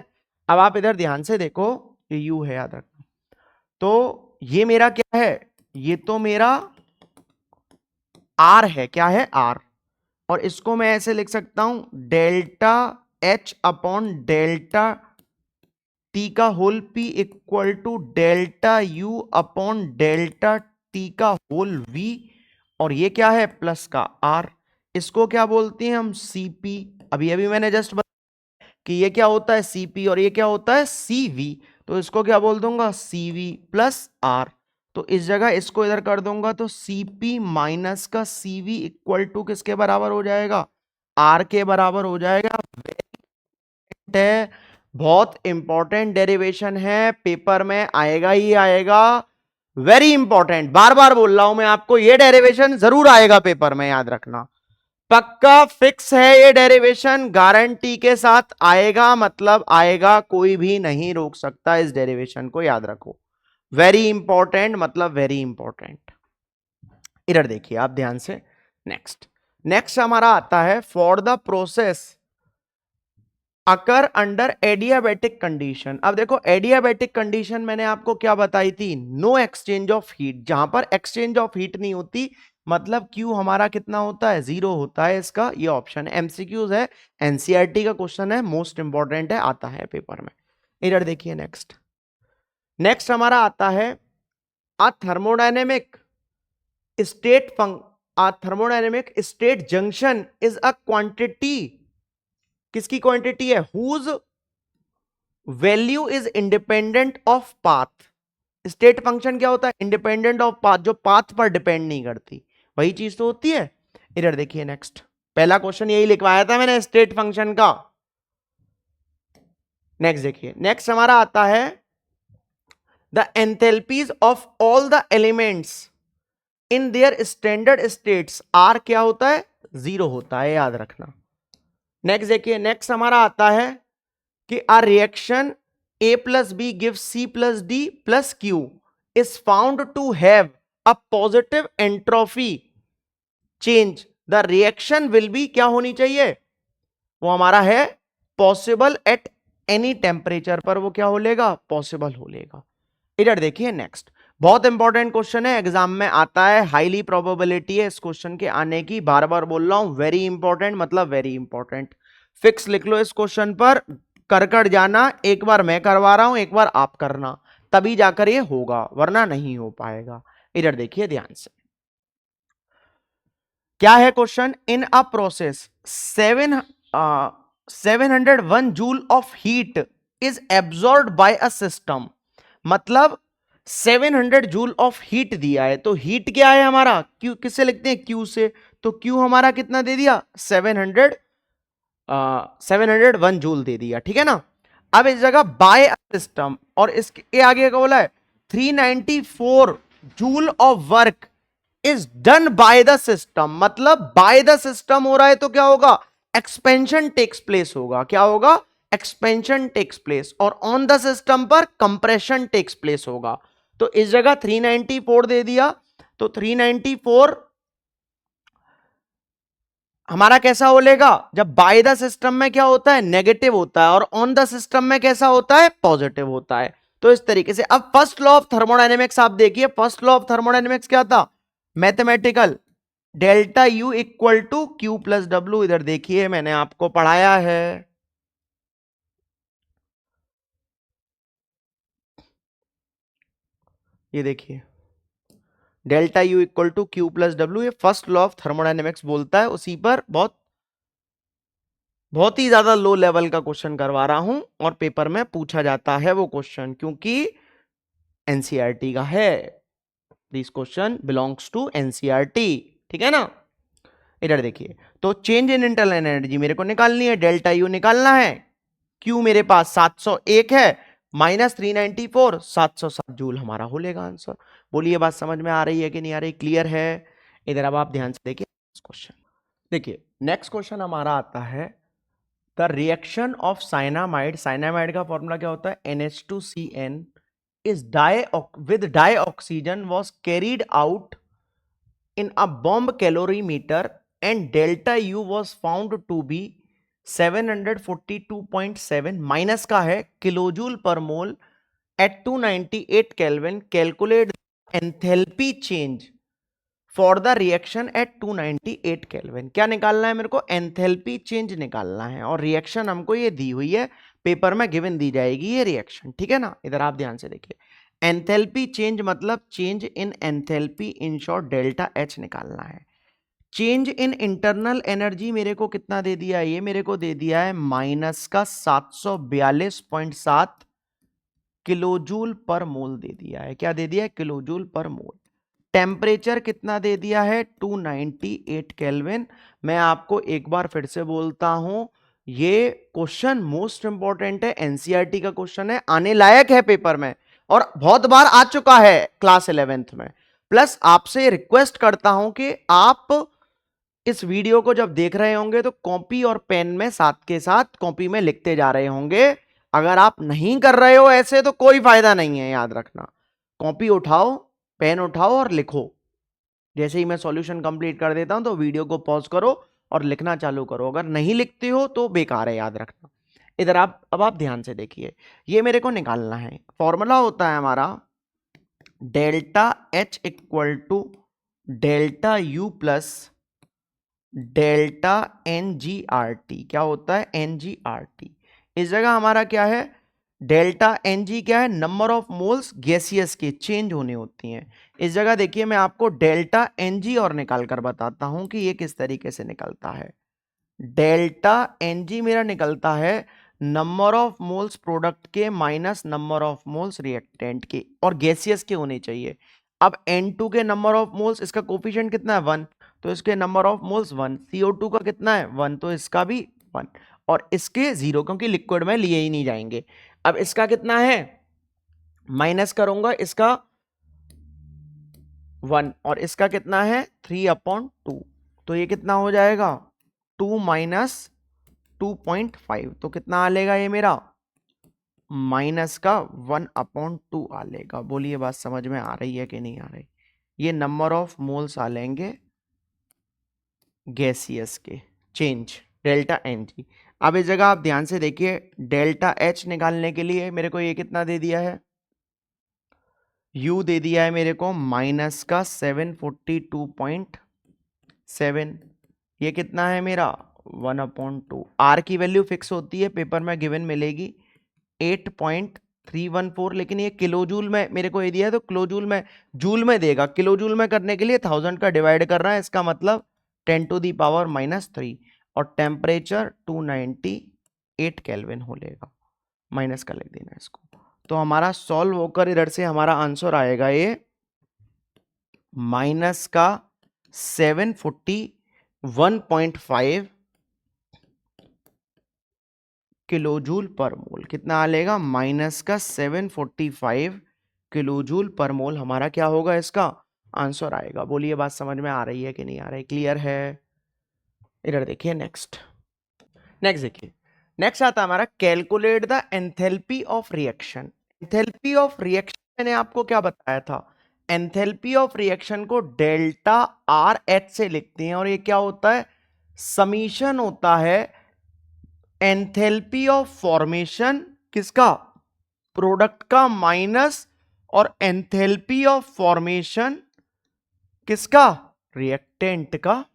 अब आप इधर ध्यान से देखो, ये U है, याद रखना। तो ये मेरा क्या है, ये तो मेरा R है। क्या है, R। और इसको मैं ऐसे लिख सकता हूं delta H upon delta T का whole P equal to delta U upon delta T का होल वी, और ये क्या है प्लस का आर, इसको क्या बोलते हैं हम सीपी। अभी अभी मैंने जस्ट बताया कि ये क्या होता है सीपी और ये क्या होता है सीवी, तो इसको क्या बोल दूंगा सीवी प्लस आर। तो इस जगह इसको इधर कर दूंगा तो सीपी माइनस का सीवी इक्वल टू किसके बराबर हो जाएगा, आर के बराबर हो जाएगा। है बहुत इंपॉर्टेंट डेरिवेशन है, पेपर में आएगा ही आएगा, वेरी इंपॉर्टेंट, बार बार बोल रहा हूं मैं आपको, ये डेरिवेशन जरूर आएगा पेपर में, याद रखना पक्का फिक्स है ये डेरिवेशन, गारंटी के साथ आएगा, मतलब आएगा, कोई भी नहीं रोक सकता इस डेरिवेशन को, याद रखो, वेरी इंपॉर्टेंट, मतलब वेरी इंपॉर्टेंट। इधर देखिए आप ध्यान से, नेक्स्ट नेक्स्ट हमारा आता है for the process occur under adiabatic condition. अब देखो एडियाबैटिक कंडीशन मैंने आपको क्या बताई थी, नो एक्सचेंज ऑफ हीट, जहां पर एक्सचेंज ऑफ हीट नहीं होती मतलब क्यू हमारा कितना होता है, 0 होता है, इसका ये ऑप्शन है, एमसीक्यूज है, एनसीईआरटी का क्वेश्चन है, मोस्ट इंपॉर्टेंट है, आता है पेपर में। इधर देखिए नेक्स्ट नेक्स्ट हमारा आता है a thermodynamic state thermodynamic state junction is a quantity, किसकी क्वांटिटी है, whose value is independent of path. State function क्या होता है, इंडिपेंडेंट ऑफ पाथ, जो पाथ पर डिपेंड नहीं करती, वही चीज तो होती है। इधर देखिए नेक्स्ट, पहला क्वेश्चन यही लिखवाया था मैंने स्टेट फंक्शन का। नेक्स्ट देखिए, नेक्स्ट हमारा आता है the enthalpies of all the elements in their standard states are क्या होता है, 0 होता है, याद रखना। नेक्स्ट देखिए, नेक्स्ट हमारा आता है कि a reaction A plus B gives C plus D plus Q is found to have a positive entropy change, the reaction will be क्या होनी चाहिए, वो हमारा है possible at any temperature, पर वो क्या हो लेगा, possible हो लेगा। इधर देखिए नेक्स्ट, बहुत इंपॉर्टेंट क्वेश्चन है, एग्जाम में आता है, हाईली प्रोबेबिलिटी है इस क्वेश्चन के आने की, बार बार बोल रहा हूं, वेरी इंपॉर्टेंट, मतलब वेरी इंपॉर्टेंट, फिक्स लिख लो इस क्वेश्चन पर, कर जाना, एक बार मैं करवा रहा हूं, एक बार आप करना, तभी जाकर ये होगा, वरना नहीं हो पाएगा। इधर देखिए ध्यान से, क्या है question, in a process 701 joule of heat is absorbed by a system, मतलब 700 जूल ऑफ हीट दिया है, तो हीट क्या है हमारा, क्यू, किससे लिखते हैं, क्यू से, तो क्यू हमारा कितना दे दिया, 701 जूल दे दिया, ठीक है ना। अब इस जगह बाय अ सिस्टम, और इसके आगे क्या बोला है, 394 joule of work is done by the system, मतलब बाय द सिस्टम हो रहा है तो क्या होगा, एक्सपेंशन टेक्स प्लेस होगा, क्या होगा, एक्सपेंशन टेक्स प्लेस, और ऑन द सिस्टम पर कंप्रेशन टेक्स प्लेस होगा। तो इस जगह 394 दे दिया, तो 394 हमारा कैसा हो लेगा, जब बाय द सिस्टम में क्या होता है, नेगेटिव होता है, और ऑन द सिस्टम में कैसा होता है, पॉजिटिव होता है। तो इस तरीके से, अब फर्स्ट लॉ ऑफ थर्मोडायनेमिक्स आप देखिए, फर्स्ट लॉ ऑफ थर्मोडायनेमिक्स क्या था, mathematical, delta U equal to Q plus W, इधर देखिए मैंने आपको पढ़ाया है, ये देखिए delta U equal to Q plus W, ये फर्स्ट लॉ ऑफ थर्मोडायनेमिक्स बोलता है, उसी पर बहुत ही ज्यादा लो लेवल का क्वेश्चन करवा रहा हूं, और पेपर में पूछा जाता है वो क्वेश्चन, क्योंकि एनसीईआरटी का है, this question belongs to NCERT, ठीक है ना। इधर देखिए, तो चेंज इन इंटरनल एनर्जी मेरे को निकालनी है, डेल्टा यू निकालना है, क्यू मेरे पास 701 है, माइनस 394, 707 जूल हमारा हो लेगा आंसर। बोलिए बात समझ में आ रही है कि नहीं आ रही, क्लियर है। इधर अब आप ध्यान से देखिए क्वेश्चन, देखिए नेक्स्ट क्वेश्चन हमारा आता है the reaction of cyanamide, cyanamide का फॉर्मूला क्या होता है, NH2CN is with dioxygen was carried out in a bomb calorimeter and delta U was found to be 742.7, minus का है, किलोजूल पर मोल at 298 Kelvin, calculate enthalpy change for the reaction at 298 kelvin. क्या निकालना है मेरे को, एंथैल्पी चेंज निकालना है, और रिएक्शन हमको ये दी हुई है, पेपर में गिवन दी जाएगी ये रिएक्शन, ठीक है ना। इधर आप ध्यान से देखिए, एंथैल्पी चेंज मतलब change in enthalpy, in short delta H निकालना है। चेंज इन इंटरनल एनर्जी मेरे को कितना दे दिया है, ये मेरे को दे दिया है माइनस का 742.7 किलोजूल पर मोल दे दिया है। क्या दे दिया है, किलोजूल पर मोल। टेम्परेचर कितना दे दिया है, 298 केल्विन। मैं आपको एक बार फिर से बोलता हूं, ये क्वेश्चन मोस्ट इंपॉर्टेंट है, एनसीईआरटी का क्वेश्चन है, आने लायक है पेपर में और बहुत बार आ चुका है क्लास 11th में। प्लस आपसे रिक्वेस्ट करता हूं कि आप इस वीडियो को जब देख रहे होंगे तो कॉपी और पेन में साथ के साथ कॉपी में लिखते जा रहे होंगे। अगर आप नहीं कर रहे हो ऐसे तो कोई फायदा नहीं है, याद रखना। कॉपी उठाओ, पेन उठाओ और लिखो। जैसे ही मैं सॉल्यूशन कंप्लीट कर देता हूं तो वीडियो को पॉज करो और लिखना चालू करो। अगर नहीं लिखते हो तो बेकार है, याद रखना। इधर अब आप ध्यान से देखिए, ये मेरे को निकालना है। फॉर्मूला होता है हमारा delta H equal to delta U plus delta N G R T. क्या होता है, एन जी आर टी। इस जगह हमारा क्या है, डेल्टा एन जी क्या है, नंबर ऑफ मोल्स गैसियस के चेंज होने होती हैं। इस जगह देखिए मैं आपको डेल्टा एन जी और निकाल कर बताता हूं कि ये किस तरीके से निकलता है। डेल्टा एन जी मेरा निकलता है नंबर ऑफ मोल्स प्रोडक्ट के minus number of moles reactant के, और गैसियस के होने चाहिए। अब N2 के नंबर ऑफ मोल्स, इसका कोफिशिएंट कितना है 1, तो इसके नंबर ऑफ मोल्स 1। CO2 का कितना है 1, तो इसका भी 1, और इसके 0 क्योंकि लिक्विड में लिए ही नहीं जाएंगे। अब इसका कितना है, माइनस करूंगा इसका 1, और इसका कितना है 3/2, तो ये कितना हो जाएगा 2 माइनस 2.5, तो कितना आ लेगा ये मेरा, माइनस का 1/2 आ लेगा। बोलिए बात समझ में आ रही है कि नहीं आ रही। ये नंबर ऑफ मोल्स आ लेंगे गैसियस के, चेंज डेल्टा एन जी। अब इस जगह आप ध्यान से देखिए, डेल्टा एच निकालने के लिए मेरे को ये कितना दे दिया है, यू दे दिया है मेरे को माइनस का 742.7। ये कितना है मेरा 1/2। आर की वैल्यू फिक्स होती है, पेपर में गिवन मिलेगी 8.314, लेकिन ये किलोजूल में मेरे को ये दिया है तो किलोजूल में, जूल में देगा। किलोजूल में करने के लिए 1000 का डिवाइड कर रहा है, इसका मतलब 10⁻⁻3, और टेम्परेचर 298 केल्विन हो लेगा। माइनस का लिख देना इसको। तो हमारा सॉल्व होकर इधर से हमारा आंसर आएगा ये माइनस का 741.5 किलोजूल पर मोल। कितना आ लेगा, माइनस का 745 किलोजूल पर मोल हमारा क्या होगा, इसका आंसर आएगा। बोलिए बात समझ में आ रही है कि नहीं आ रही, क्लियर है। इधर देखिए नेक्स्ट देखिए, नेक्स्ट आता है हमारा calculate the enthalpy of reaction. Enthalpy of reaction मैंने आपको क्या बताया था, एंथैल्पी ऑफ रिएक्शन को डेल्टा आर एच से लिखते हैं, और ये क्या होता है, समीशन होता है एंथैल्पी ऑफ फॉर्मेशन किसका, प्रोडक्ट का, माइनस और एंथैल्पी ऑफ फॉर्मेशन किसका, रिएक्टेंट का,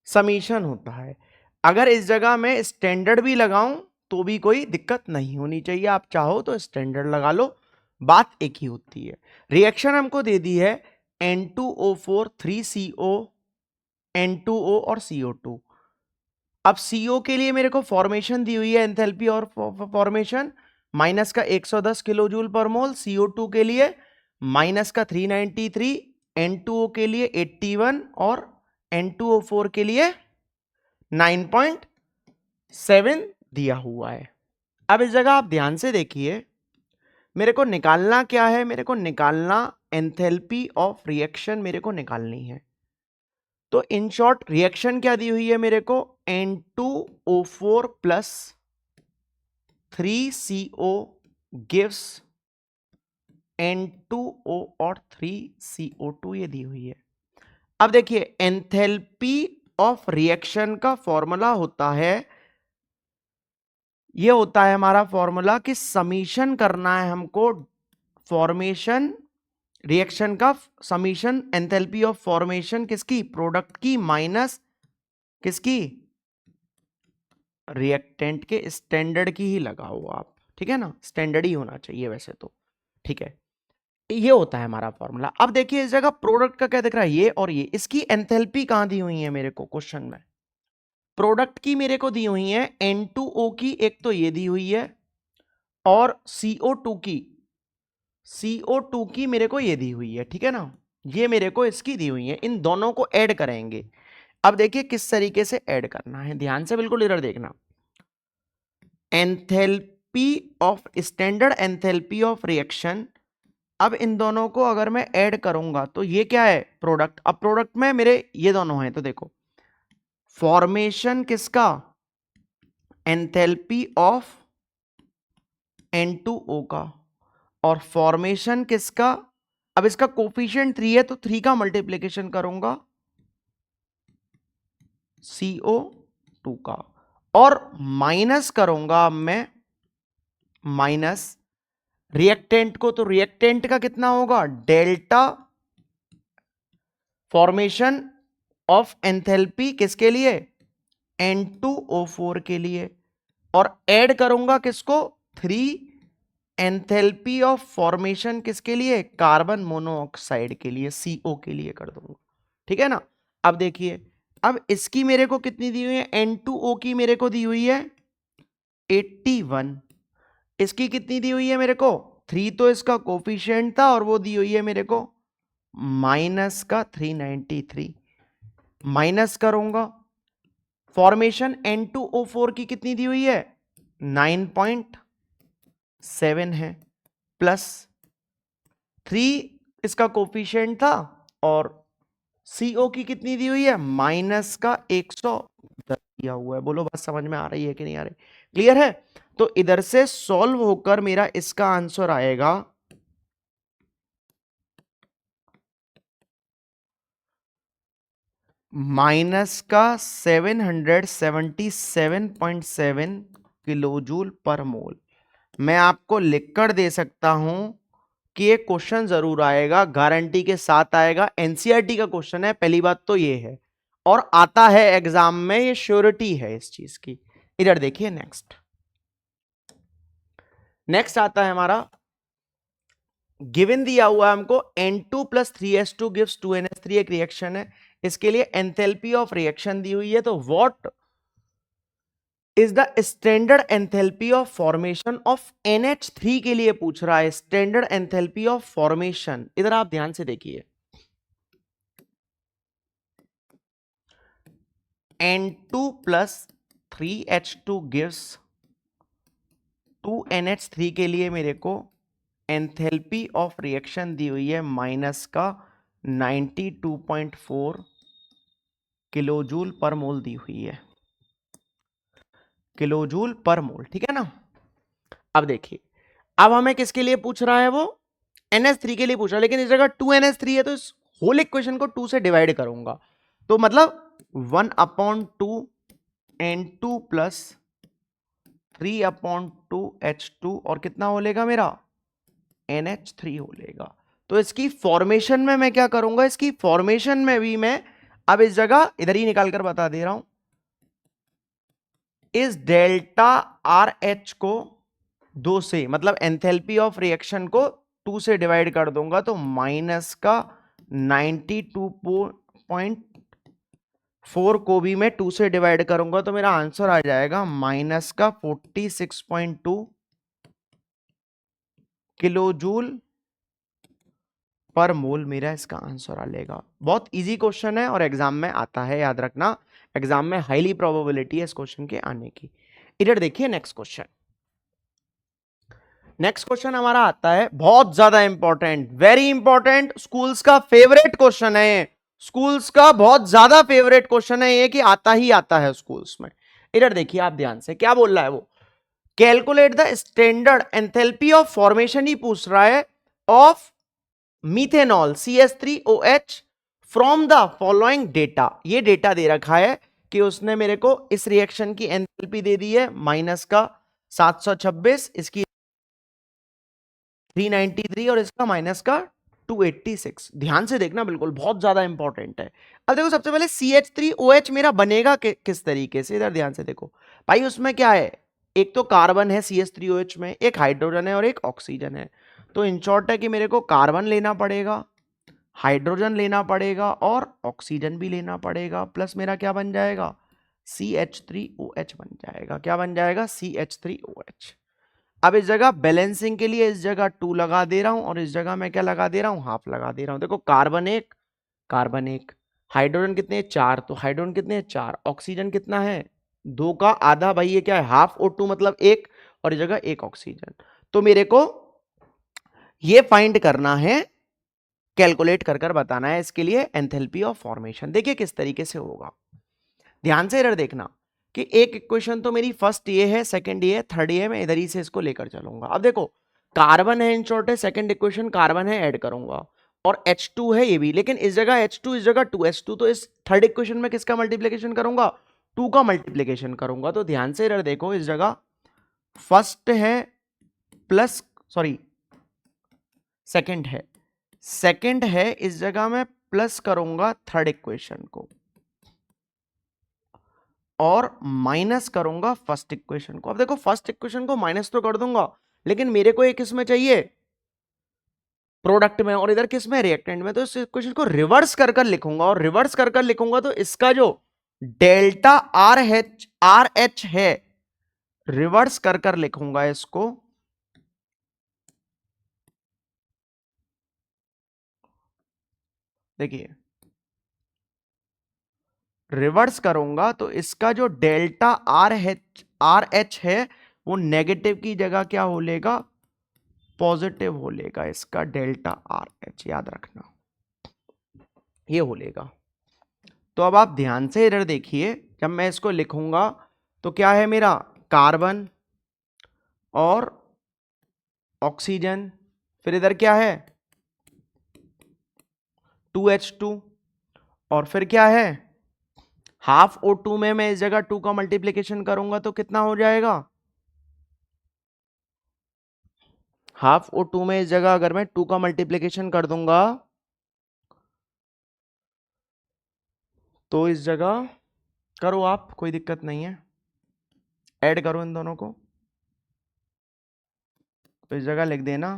समीशन होता है। अगर इस जगह मैं स्टैंडर्ड भी लगाऊं तो भी कोई दिक्कत नहीं होनी चाहिए, आप चाहो तो स्टैंडर्ड लगा लो, बात एक ही होती है। रिएक्शन हमको दे दी है N2O4 3CO, N2O और CO2। अब CO के लिए मेरे को फॉर्मेशन दी हुई है, एंथैल्पी और फॉर्मेशन माइनस का 110 किलोजूल पर मोल, CO2 के लिए माइनस का 393, N2O के लिए 81 और N2O4 के लिए 9.7 दिया हुआ है। अब इस जगह आप ध्यान से देखिए, मेरे को निकालना क्या है, मेरे को निकालना एंथैल्पी ऑफ रिएक्शन मेरे को निकालनी है। तो इन शॉर्ट रिएक्शन क्या दी हुई है मेरे को, N2O4 plus 3CO gives N2O और 3CO2, ये दी हुई है। अब देखिए एंथैल्पी ऑफ रिएक्शन का फॉर्मूला होता है, ये होता है हमारा फॉर्मूला कि समीशन करना है हमको फॉर्मेशन रिएक्शन का, समीशन एंथैल्पी ऑफ फॉर्मेशन किसकी, प्रोडक्ट की, माइनस किसकी, रिएक्टेंट के स्टैंडर्ड की ही लगाओ आप, ठीक है ना, स्टैंडर्ड ही होना चाहिए वैसे तो, ठीक है। ये होता है हमारा फॉर्मूला। अब देखिए इस जगह प्रोडक्ट का क्या दिख रहा है, ये और ये, इसकी एंथैल्पी कहां दी हुई है मेरे को क्वेश्चन में, प्रोडक्ट की मेरे को दी हुई है N2O की, एक तो ये दी हुई है, और CO2 की मेरे को ये दी हुई है, ठीक है ना, ये मेरे को इसकी दी हुई है, इन दोनों को ऐड करेंगे। अब देखिए किस तरीके से ऐड करना है, ध्यान से बिल्कुल इधर देखना, enthalpy of, standard enthalpy of reaction. अब इन दोनों को अगर मैं ऐड करूंगा तो ये क्या है, प्रोडक्ट। अब प्रोडक्ट में मेरे ये दोनों हैं, तो देखो फॉर्मेशन किसका, एंथैल्पी ऑफ N2O का, और फॉर्मेशन किसका, अब इसका कोफिशिएंट 3 है तो 3 का मल्टीप्लिकेशन करूंगा CO2 का, और माइनस करूंगा अब मैं माइनस रिएक्टेंट को, तो रिएक्टेंट का कितना होगा, डेल्टा फॉर्मेशन ऑफ एंथैल्पी किसके लिए, N2O4 के लिए, और ऐड करूंगा किसको, 3 एंथैल्पी ऑफ फॉर्मेशन किसके लिए, कार्बन मोनोऑक्साइड के लिए, CO के लिए कर दूंगा, ठीक है ना। अब देखिए, अब इसकी मेरे को कितनी दी हुई है, N2O की मेरे को दी हुई है 81, इसकी कितनी दी हुई है मेरे को 3, तो इसका कोफिशिएंट था, और वो दी हुई है मेरे को माइनस का 393, माइनस करूंगा, फॉर्मेशन N2O4 की कितनी दी हुई है 9.7 है, प्लस 3 इसका कोफिशिएंट था, और CO की कितनी दी हुई है माइनस का 110 दिया हुआ है। बोलो बात समझ में आ रही है कि नहीं आ रही, क्लियर है। तो इधर से सॉल्व होकर मेरा इसका आंसर आएगा माइनस का 777.7 किलोजूल पर मोल। मैं आपको लिखकर दे सकता हूं कि ये क्वेश्चन जरूर आएगा, गारंटी के साथ आएगा, एनसीईआरटी का क्वेश्चन है, पहली बात तो ये है, और आता है एग्जाम में, ये श्योरिटी है इस चीज की। इधर देखिए नेक्स्ट आता है हमारा, गिवन दिया हुआ है हमको N2 + 3S2 गिव्स 2NH3, एक रिएक्शन है, इसके लिए एंथैल्पी ऑफ रिएक्शन दी हुई है, तो what is the standard enthalpy of formation of NH3 के लिए पूछ रहा है, स्टैंडर्ड एंथैल्पी ऑफ फॉर्मेशन। इधर आप ध्यान से देखिए, N2 + 3H2 गिव्स 2NH3 के लिए मेरे को एंथैल्पी ऑफ रिएक्शन दी हुई है माइनस का 92.4 किलोजूल पर मोल दी हुई है, किलोजूल पर मोल, ठीक है ना। अब देखिए, अब हमें किसके लिए पूछ रहा है, वो NH3 के लिए पूछ रहा है, लेकिन इस जगह 2NH3 है तो इस होल इक्वेशन को 2 से डिवाइड करूंगा, तो मतलब 1/2 N2 + 3/2 H2, और कितना हो लेगा मेरा NH3 हो लेगा। तो इसकी फॉर्मेशन में मैं क्या करूंगा, इसकी फॉर्मेशन में भी मैं अब इस जगह इधर ही निकाल कर बता दे रहा हूं, इस डेल्टा RH को 2 से, मतलब एंथैल्पी ऑफ रिएक्शन को 2 से डिवाइड कर दूंगा, तो माइनस का 92.4 को भी मैं 2 से डिवाइड करूंगा, तो मेरा आंसर आ जाएगा माइनस का 46.2 किलोजूल पर मोल, मेरा इसका आंसर आ लेगा। बहुत इजी क्वेश्चन है और एग्जाम में आता है, याद रखना, एग्जाम में हाईली प्रोबेबिलिटी है इस क्वेश्चन के आने की। इधर देखिए नेक्स्ट क्वेश्चन हमारा आता है, बहुत ज्यादा इंपॉर्टेंट, वेरी इंपॉर्टेंट, स्कूल्स का फेवरेट क्वेश्चन है ये, स्कूल्स का बहुत ज्यादा फेवरेट क्वेश्चन है ये, कि आता ही आता है स्कूल्स में। इधर देखिए आप ध्यान से, क्या बोल रहा है वो, calculate the standard enthalpy of formation ही पूछ रहा है of methanol CH3OH from the following data. ये डेटा दे रखा है कि उसने मेरे को इस रिएक्शन की एंथैल्पी दे दी है माइनस का 726, इसकी 393, और इसका माइनस का 286। ध्यान से देखना, बिल्कुल बहुत ज्यादा इंपॉर्टेंट है। अब देखो सबसे पहले CH3OH मेरा बनेगा किस तरीके से, इधर ध्यान से देखो भाई। उसमें क्या है, एक तो कार्बन है CH3OH में, एक हाइड्रोजन है और एक ऑक्सीजन है। तो इन शॉर्ट है कि मेरे को कार्बन लेना पड़ेगा, हाइड्रोजन लेना पड़ेगा और ऑक्सीजन भी लेना पड़ेगा, प्लस मेरा क्या बन जाएगा, CH3OH बन जाएगा। क्या बन जाएगा, CH3OH। अब इस जगह बैलेंसिंग के लिए इस जगह 2 लगा दे रहा हूं और इस जगह मैं क्या लगा दे रहा हूं, हाफ लगा दे रहा हूं। देखो कार्बन एक, कार्बन एक, हाइड्रोजन कितने हैं 4, तो हाइड्रोजन कितने हैं 4, ऑक्सीजन कितना है 2 का आधा भाई, ये क्या है हाफ O2 मतलब 1, और इस जगह 1 ऑक्सीजन। तो मेरे को ये फाइंड करना है, कैलकुलेट कर बताना है इसके लिए एंथैल्पी ऑफ फॉर्मेशन। देखिए किस तरीके से होगा, ध्यान से इधर देखना कि एक इक्वेशन तो मेरी फर्स्ट ये है, सेकंड ये है, थर्ड ये है, मैं इधर ही से इसको लेकर चलूंगा। अब देखो कार्बन है इन शॉर्ट है, सेकंड इक्वेशन कार्बन है, ऐड करूंगा, और H2 है ये भी, लेकिन इस जगह H2 इस जगह 2H2, तो इस थर्ड इक्वेशन में किसका मल्टीप्लीकेशन करूंगा, 2 का मल्टीप्लीकेशन करूंगा। तो ध्यान से इधर देखो, इस जगह फर्स्ट है प्लस, सॉरी सेकंड है, सेकंड है, इस जगह मैं प्लस करूंगा थर्ड इक्वेशन को और माइनस करूंगा फर्स्ट इक्वेशन को। अब देखो फर्स्ट इक्वेशन को माइनस तो कर दूंगा, लेकिन मेरे को एक किसमें चाहिए, प्रोडक्ट में, और इधर किस में, रिएक्टेंट में। तो इस इक्वेशन को रिवर्स कर लिखूंगा, और रिवर्स कर लिखूंगा तो इसका जो डेल्टा आर एच है, रिवर्स कर लिखूंगा इसको, देखिए रिवर्स करूंगा तो इसका जो डेल्टा आर एच है वो नेगेटिव की जगह क्या हो लेगा, पॉजिटिव हो लेगा। इसका डेल्टा आर एच याद रखना, ये हो लेगा। तो अब आप ध्यान से इधर देखिए, जब मैं इसको लिखूंगा तो क्या है मेरा, कार्बन और ऑक्सीजन, फिर इधर क्या है 2H2, और फिर क्या है हाफ O2 में मैं इस जगह 2 का मल्टीप्लीकेशन करूंगा तो कितना हो जाएगा, हाफ O2 में इस जगह अगर मैं 2 का मल्टीप्लीकेशन कर दूंगा तो इस जगह करो आप, कोई दिक्कत नहीं है, ऐड करो इन दोनों को, तो इस जगह लिख देना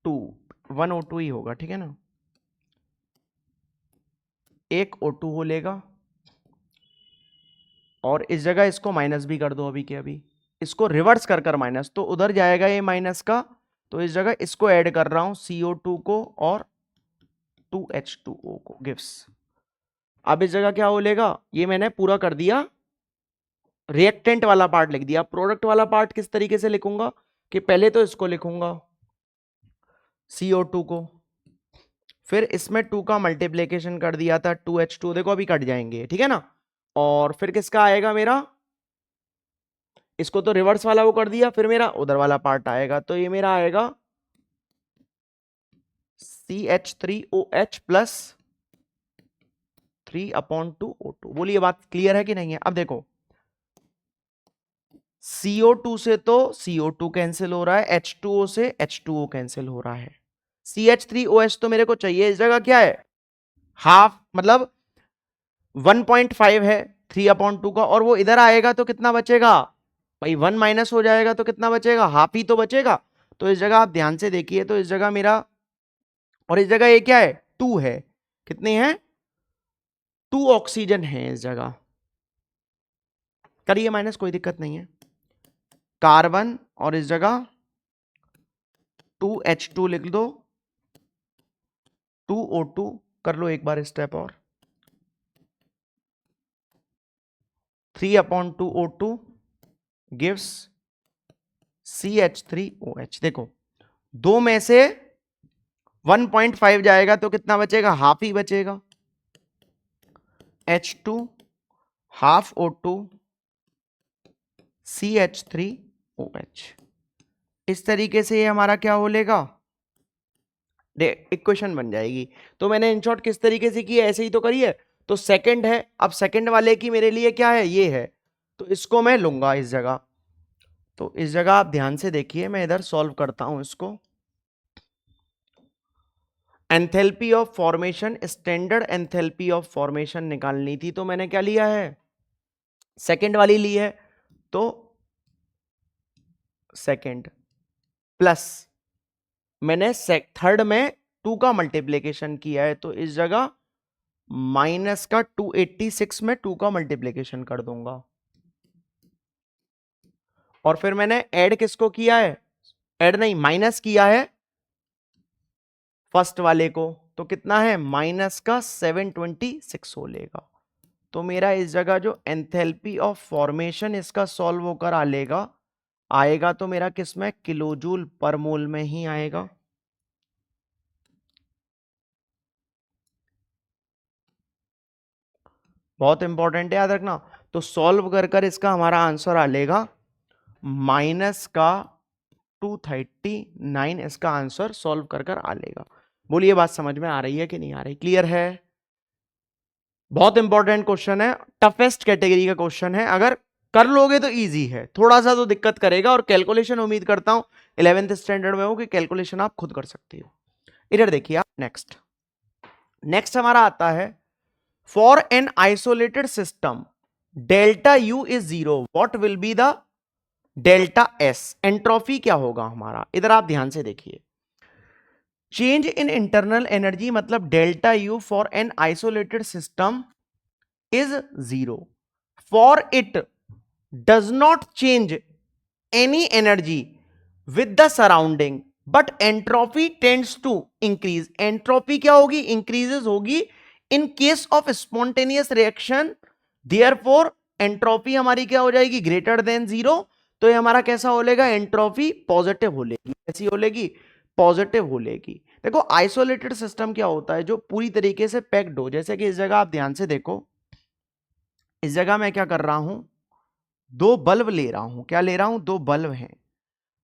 2, 1 O2 ही होगा, ठीक है ना, एक O2 हो लेगा, और इस जगह इसको माइनस भी कर दो अभी के अभी, इसको रिवर्स कर माइनस, तो उधर जाएगा ये माइनस का, तो इस जगह इसको ऐड कर रहा हूं CO2 को और 2H2O को गिव्स। अब इस जगह क्या हो लेगा, ये मैंने पूरा कर दिया, रिएक्टेंट वाला पार्ट लिख दिया। प्रोडक्ट वाला पार्ट किस तरीके से लिखूंगा कि पहले तो इसको लिखूंगा CO2 को, फिर इसमें 2 का मल्टीप्लीकेशन कर दिया था 2H2, देखो अभी कट जाएंगे, ठीक है ना, और फिर किसका आएगा मेरा, इसको तो रिवर्स वाला वो कर दिया, फिर मेरा उधर वाला पार्ट आएगा, तो ये मेरा आएगा CH3OH प्लस 3/2O2। बोलिए बात क्लियर है कि नहीं है। अब देखो CO2 से तो CO2 कैंसिल हो रहा है, H2O से H2O कैंसिल हो रहा है, CH3OH तो मेरे को चाहिए, इस जगह क्या है हाफ, मतलब 1.5 है 3/2 का, और वो इधर आएगा तो कितना बचेगा भाई, 1 माइनस हो जाएगा तो कितना बचेगा, हाफ ही तो बचेगा। तो इस जगह आप ध्यान से देखिए, तो इस जगह मेरा, और इस जगह ये क्या है 2 है, कितने हैं 2 ऑक्सीजन है इस जगह, करिए माइनस कोई दिक्कत नहीं है, कार्बन और इस जगह 2H2 लिख दो, 2O2 कर लो एक बार स्टेप और, 3/2O2 गिव्स CH3OH। देखो दो में से 1.5 जाएगा तो कितना बचेगा, हाफ ही बचेगा, H2 हाफ O2 CH3OH। इस तरीके से ये हमारा क्या हो लेगा, इक्वेशन बन जाएगी। तो मैंने इन शॉर्ट किस तरीके से किया, ऐसे ही तो करिए। तो सेकंड है, अब सेकंड वाले की मेरे लिए क्या है, ये है, तो इसको मैं लूंगा इस जगह। तो इस जगह आप ध्यान से देखिए, मैं इधर सॉल्व करता हूं इसको, enthalpy of formation, standard enthalpy of formation निकालनी थी, तो मैंने क्या लिया है, सेकंड वाली ली है, तो सेकंड प्लस मैंने थर्ड में 2 का मल्टीप्लीकेशन किया है, तो इस जगह माइनस का 286 में 2 का मल्टीप्लीकेशन कर दूंगा, और फिर मैंने ऐड किसको किया है, ऐड नहीं माइनस किया है फर्स्ट वाले को, तो कितना है माइनस का 726 हो लेगा। तो मेरा इस जगह जो एंथैल्पी ऑफ फॉर्मेशन इसका सॉल्व होकर आ लेगा, आएगा तो मेरा किसमें, किलोजूल पर मोल में ही आएगा। बहुत इंपॉर्टेंट है, याद रखना। तो सॉल्व कर कर इसका हमारा आंसर आ लेगा माइनस का 239, इसका आंसर सॉल्व कर कर आ लेगा। बोलिए बात समझ में आ रही है कि नहीं आ रही, क्लियर है? बहुत इंपॉर्टेंट क्वेश्चन है, टफेस्ट कैटेगरी का क्वेश्चन है, अगर कर लोगे तो इजी है, थोड़ा सा तो दिक्कत करेगा, और कैलकुलेशन उम्मीद करता हूं 11th स्टैंडर्ड में हो कि कैलकुलेशन आप खुद कर सकते हो। इधर देखिए आप, नेक्स्ट नेक्स्ट हमारा आता है, for an isolated system delta U is zero, what will be the delta S, entropy क्या होगा हमारा, इधर आप ध्यान से देखिए। चेंज इन इंटरनल एनर्जी मतलब delta U for an isolated system is 0 for it does not change any energy with the surrounding but entropy tends to increase, entropy क्या होगी, increases होगी in case of spontaneous reaction, therefore entropy हमारी क्या हो जाएगी, greater than 0। तो ये हमारा कैसा हो लेगा, एंट्रोपी पॉजिटिव हो लेगी, कैसी हो लेगी, पॉजिटिव हो लेगी। देखो आइसोलेटेड सिस्टम क्या होता है, जो पूरी तरीके से पैक्ड हो, जैसे कि इस जगह आप ध्यान से देखो, इस जगह मैं क्या कर रहा हूं, 2 बल्ब ले रहा हूं, क्या ले रहा हूं, 2 बल्ब हैं,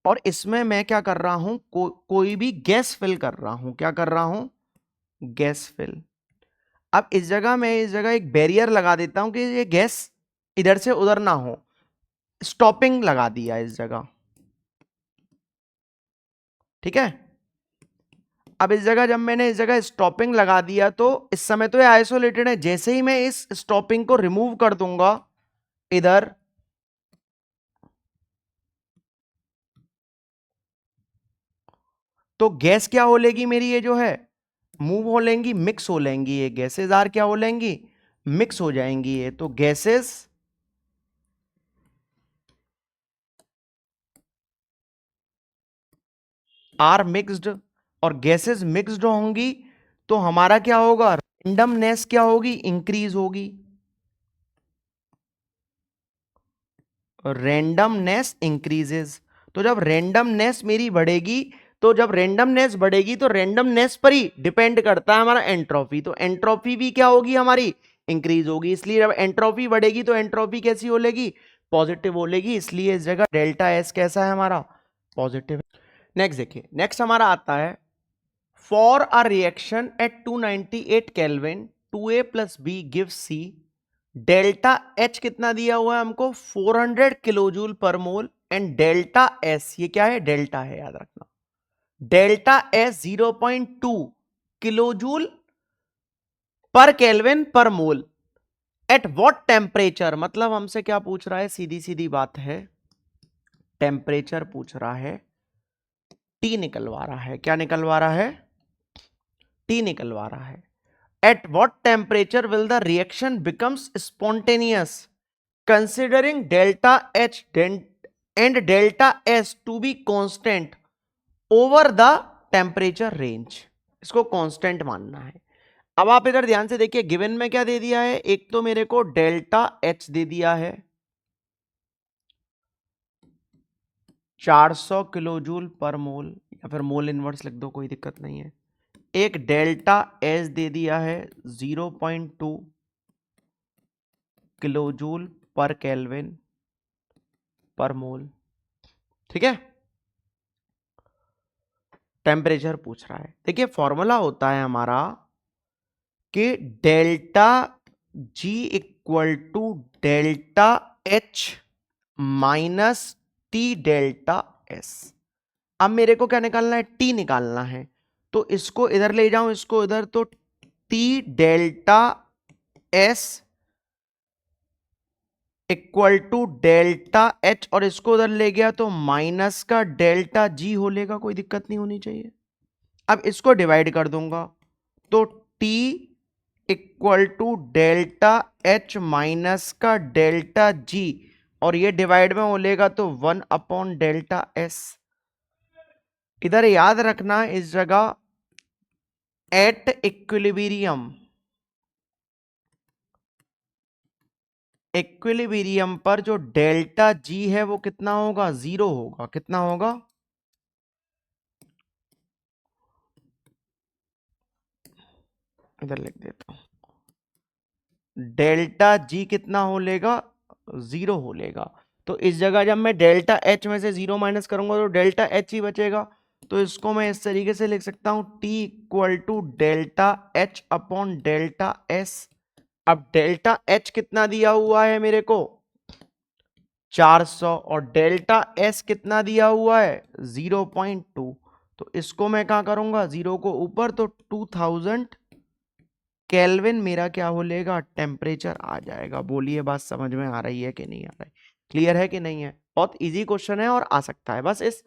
और इसमें मैं क्या कर रहा हूं, कोई भी गैस फिल कर रहा हूं, क्या कर रहा हूं, गैस फिल। अब इस जगह मैं इस जगह एक बैरियर लगा देता हूं कि ये गैस इधर से उधर ना हो, स्टॉपिंग लगा दिया इस जगह, ठीक है। अब इस जगह जब मैंने इस जगह स्टॉपिंग लगा दिया, तो इस समय तो ये आइसोलेटेड है, जैसे ही मैं इस स्टॉपिंग को रिमूव कर दूंगा इधर, तो गैस क्या हो लेगी मेरी, ये जो है मूव हो लेंगी, मिक्स हो लेंगी, ये गैसेस आर क्या हो लेंगी, मिक्स हो जाएंगी ये, तो गैसेस आर मिक्स्ड, और गैसेस मिक्स्ड होंगी तो हमारा क्या होगा, रैंडमनेस क्या होगी, इंक्रीज होगी, रैंडमनेस इंक्रीजेस। तो जब रैंडमनेस मेरी बढ़ेगी, तो जब रैंडमनेस बढ़ेगी तो रैंडमनेस पर ही डिपेंड करता है हमारा एंट्रोपी, तो एंट्रोपी भी क्या होगी हमारी, इंक्रीज होगी। इसलिए जब एंट्रोपी बढ़ेगी तो एंट्रोपी कैसी हो लेगी, पॉजिटिव हो लेगी, इसलिए इस जगह डेल्टा एस कैसा है हमारा, पॉजिटिव। नेक्स्ट देखिए, नेक्स्ट हमारा आता है, for a reaction at 298 kelvin 2a plus B give C, delta H कितना दिया हुआ है हमको, 400 किलोजूल पर मोल, एंड डेल्टा एस ये क्या है, डेल्टा है, याद रखना, डेल्टा एस 0.2 किलोजूल पर केल्विन पर मोल, एट व्हाट टेम्परेचर, मतलब हमसे क्या पूछ रहा है, सीधी सीधी बात है, टेम्परेचर पूछ रहा है, टी निकलवा रहा है, क्या निकलवा रहा है, टी निकलवा रहा है। At what temperature will the reaction becomes spontaneous considering delta H and delta S to be constant over the temperature range, इसको कांस्टेंट मानना है। अब आप इधर ध्यान से देखिए, गिवन में क्या दे दिया है, एक तो मेरे को डेल्टा एच दे दिया है 400 किलोजूल पर मोल, या फिर मोल इनवर्स लिख दो, कोई दिक्कत नहीं है। एक डेल्टा एस दे दिया है 0.2 किलोजूल पर केल्विन पर मोल, ठीक है। टेम्परेचर पूछ रहा है, देखिए फॉर्मूला होता है हमारा कि delta G equal to delta H minus T delta S. अब मेरे को क्या निकालना है, टी निकालना है, तो इसको इधर ले जाऊं, इसको इधर, तो T delta S equal to delta H, और इसको उधर ले गया तो माइनस का डेल्टा जी हो लेगा, कोई दिक्कत नहीं होनी चाहिए। अब इसको डिवाइड कर दूंगा तो T equal to delta H minus का डेल्टा जी, और ये डिवाइड में हो लेगा तो 1/डेल्टा एस। इधर याद रखना इस जगह एट इक्विलिब्रियम, इक्विलिब्रियम पर जो डेल्टा जी है वो कितना होगा, 0 होगा। कितना होगा, इधर लिख देता हूं, डेल्टा जी कितना हो लेगा, 0 हो लेगा। तो इस जगह जब मैं डेल्टा एच में से 0 माइनस करूंगा तो डेल्टा एच ही बचेगा। तो इसको मैं इस तरीके से लिख सकता हूं, T equal to delta H upon delta S. अब डेल्टा एच कितना दिया हुआ है मेरे को, 400, और डेल्टा एस कितना दिया हुआ है, 0.2। तो इसको मैं क्या करूंगा, 0 को ऊपर, तो 2000 केल्विन मेरा क्या हो लेगा, टेम्परेचर आ जाएगा। बोलिए बात समझ में आ रही है कि नहीं आ रही, क्लियर है कि नहीं है? बहुत इजी क्वेश्चन है और आ सकता है, बस इस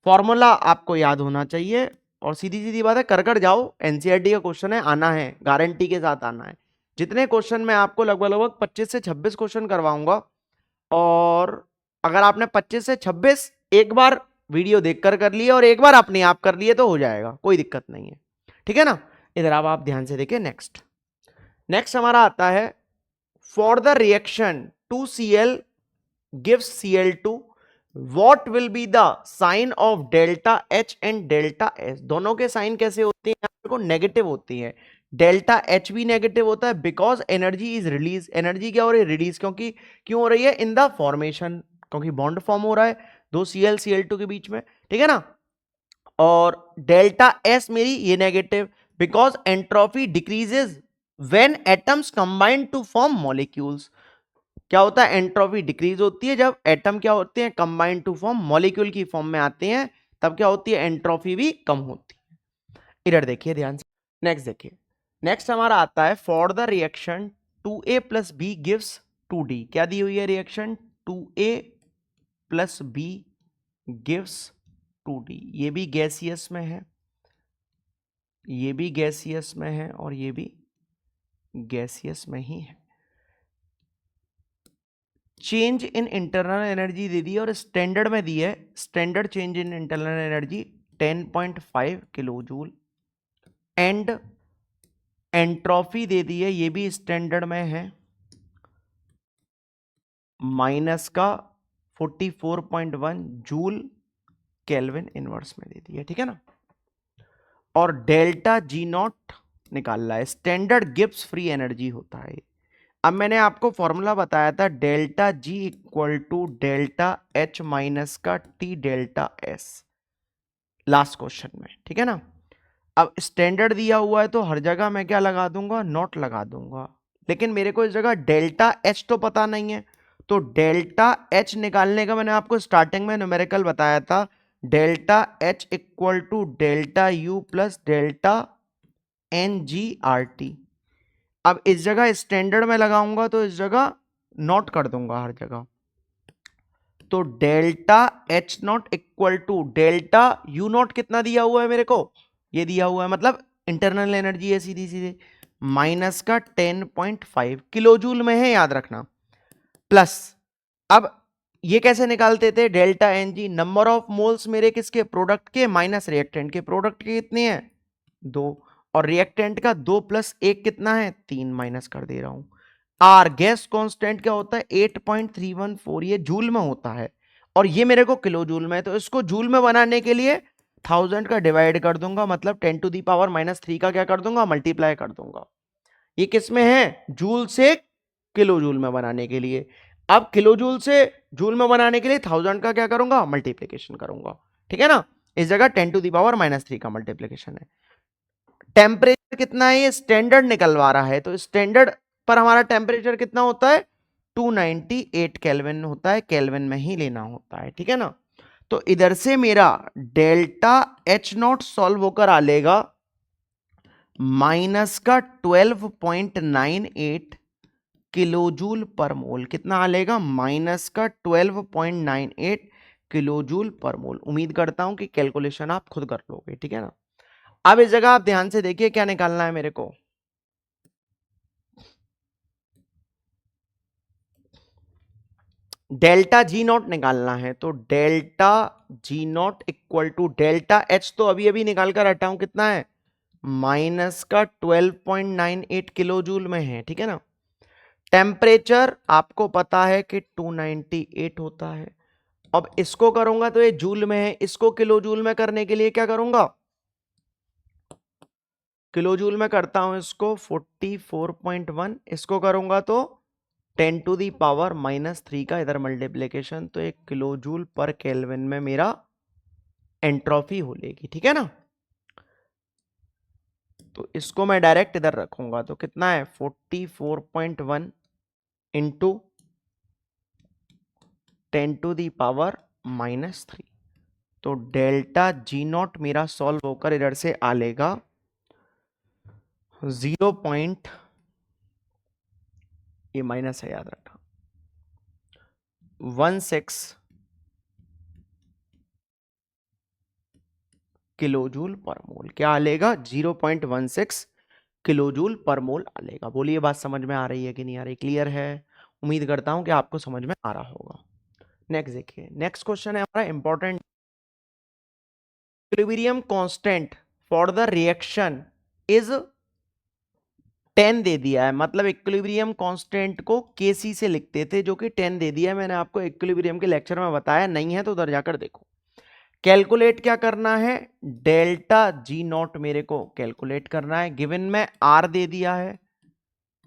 फॉर्मूला आपको याद होना चाहिए। और सीधी सीधी बात है, कर कर जाओ, एनसीईआरटी का क्वेश्चन है, आना है, गारंटी के साथ आना है। जितने क्वेश्चन मैं आपको लगभग 25 से 26 क्वेश्चन करवाऊंगा, और अगर आपने 25 से 26 एक बार वीडियो देखकर कर लिए और एक बार अपने आप कर लिए तो हो जाएगा, कोई दिक्कत नहीं है, ठीक है ना। इधर अब आप ध्यान से देखिए, नेक्स्ट हमारा आता है, for the reaction 2Cl gives Cl2, what will be the sign of delta H and delta S? दोनों के साइन कैसे होते हैं, आपको नेगेटिव होती है। डेल्टा H भी नेगेटिव होता है because energy is release. Energy क्या हो रही है, रिलीज। क्यों हो रही है, इन द फॉर्मेशन, क्योंकि बॉन्ड फॉर्म हो रहा है दो Cl Cl2 के बीच में, ठीक है ना। और डेल्टा S मेरी ये negative, because entropy decreases when atoms combine to form molecules. क्या होता है, एंट्रोपी डिक्रीज होती है जब एटम क्या होते हैं, कंबाइन टू फॉर्म मॉलिक्यूल की फॉर्म में आते हैं, तब क्या होती है, एंट्रोपी भी कम होती है। इधर देखिए ध्यान से, नेक्स्ट देखिए, नेक्स्ट हमारा आता है, for the reaction 2A plus B gives 2D। क्या दी हुई है reaction, 2A plus B gives 2D। ये भी गैसियस में है, ये भी गैसियस में है, और ये भी गैसियस में ही है। चेंज इन इंटरनल एनर्जी दे दी और स्टैंडर्ड में दी है, standard change in internal energy 10.5 kilo joule, and entropy दे दी है, ये भी स्टैंडर्ड में है, माइनस का 44.1 जूल केल्विन इनवर्स में दे दी है, ठीक है ना। और डेल्टा जी नॉट निकालना है, स्टैंडर्ड गिब्स फ्री एनर्जी होता है। अब मैंने आपको फॉर्मूला बताया था, delta G equal to delta H minus का T delta S, last question में, ठीक है ना। अब स्टैंडर्ड दिया हुआ है तो हर जगह मैं क्या लगा दूंगा, नॉट लगा दूंगा, लेकिन मेरे को इस जगह डेल्टा एच तो पता नहीं है, तो डेल्टा एच निकालने का मैंने आपको स्टार्टिंग में न्यूमेरिकल बताया था, delta H equal to delta U plus delta N G R T. अब इस जगह स्टैंडर्ड में लगाऊंगा तो इस जगह नोट कर दूंगा हर जगह, तो delta H not equal to delta U not कितना दिया हुआ है मेरे को, ये दिया हुआ है, मतलब इंटरनल एनर्जी है सीधी सीधे, माइनस का 10.5 किलो जूल में है, याद रखना, प्लस। अब ये कैसे निकालते थे, delta N G, number of moles मेरे किसके, प्रोडक्ट के, माइनस रिएक्टेंट के। प्रोडक्ट के कितने हैं, 2, और रिएक्टेंट का 2 प्लस 1 कितना है, 3, माइनस कर दे रहा हूं। आर गैस कांस्टेंट क्या होता है, 8.314, ये जूल में होता है, और ये मेरे को किलो जूल में है, तो इसको जूल में बनाने के लिए 1000 का डिवाइड कर दूंगा, मतलब 10 टू दी पावर -3 का क्या कर दूंगा, मल्टीप्लाई कर दूंगा। ये किस में है, जूल से किलो जूल में बनाने के लिए। अब किलो जूल से जूल में बनाने के लिए 1000 का क्या करूंगा, मल्टीप्लीकेशन करूंगा, ठीक है ना। इस जगह 10 टू दी पावर -3 का मल्टीप्लीकेशन है। टेम्परेचर कितना है, ये स्टैंडर्ड निकलवा रहा है, तो स्टैंडर्ड पर हमारा टेम्परेचर कितना होता है, 298 केल्विन होता है, केल्विन में ही लेना होता है, ठीक है ना। तो इधर से मेरा डेल्टा एच नॉट सॉल्व होकर आ लेगा माइनस का 12.98 किलोजूल पर मोल। कितना आ लेगा? माइनस का 12.98 किलोजूल पर मोल। उम्मीद करता हूं कि कैलकुलेशन आप खुद कर लोगे, ठीक है ना। अब इस जगह आप ध्यान से देखिए क्या निकालना है मेरे को। डेल्टा जी नॉट निकालना है, तो delta G not equal to delta H तो अभी अभी निकाल कर हटाऊं, कितना है? माइनस का 12.98 किलो जूल में है, ठीक है ना। टेम्परेचर आपको पता है कि 298 होता है। अब इसको करूंगा तो ये जूल में है, इसको किलो जूल में करने के लिए क्या करूंगा? किलो जूल में करता हूं इसको 44.1, इसको करूंगा तो 10 टू दी पावर -3 का इधर मल्टीप्लीकेशन, तो एक किलो जूल पर केल्विन में मेरा एंट्रोपी हो लेगी, ठीक है ना। तो इसको मैं डायरेक्ट इधर रखूंगा, तो कितना है? 44.1 इंटू 10 टू दी पावर -3। तो डेल्टा जी नॉट मेरा सॉल्व होकर इधर से आ लेगा 0. ये माइनस है, याद रखना, 16 किलोजूल पर मोल। क्या आ लेगा? 0.16 किलोजूल पर मोल आ लेगा। बोलिए बात समझ में आ रही है कि नहीं आ रही? क्लियर है? उम्मीद करता हूं कि आपको समझ में आ रहा होगा। नेक्स्ट देखिए, नेक्स्ट क्वेश्चन है हमारा important. Equilibrium constant for the reaction is 10 दे दिया है, मतलब इक्विलिब्रियम कांस्टेंट को केसी से लिखते थे, जो कि 10 दे दिया है। मैंने आपको इक्विलिब्रियम के लेक्चर में बताया, नहीं है तो उधर जाकर देखो। कैलकुलेट क्या करना है? डेल्टा जी नॉट मेरे को कैलकुलेट करना है। गिवन में आर दे दिया है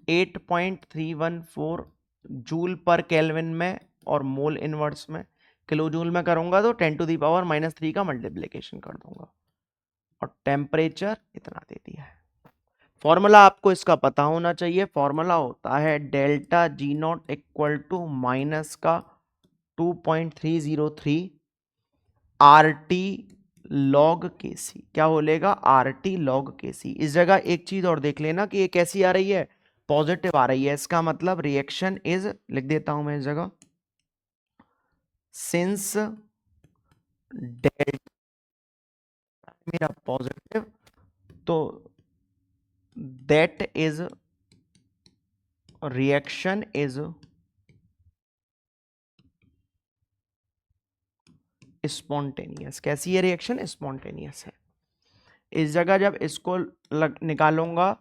8.314 जूल पर केल्विन में, और मोल इनवर्स में। किलो जूल में करूंगा तो 10 टू दी पावर -3 का मल्टीप्लीकेशन कर दूंगा, और टेम्परेचर इतना दे दिया है। फॉर्मूला आपको इसका पता होना चाहिए। फॉर्मूला होता है delta G not equal to minus का 2.303 आर टी लॉग के सी। क्या हो लेगा? आर टी लॉग के सी। इस जगह एक चीज और देख लेना कि ये कैसी आ रही है? पॉजिटिव आ रही है। इसका मतलब रिएक्शन इज, लिख देता हूं मैं इस जगह, सिंस डेल्टा मेरा पॉजिटिव, तो that is reaction is spontaneous. कैसी है रिएक्शन? स्पॉन्टेनियस है। इस जगह जब इसको निकालूंगा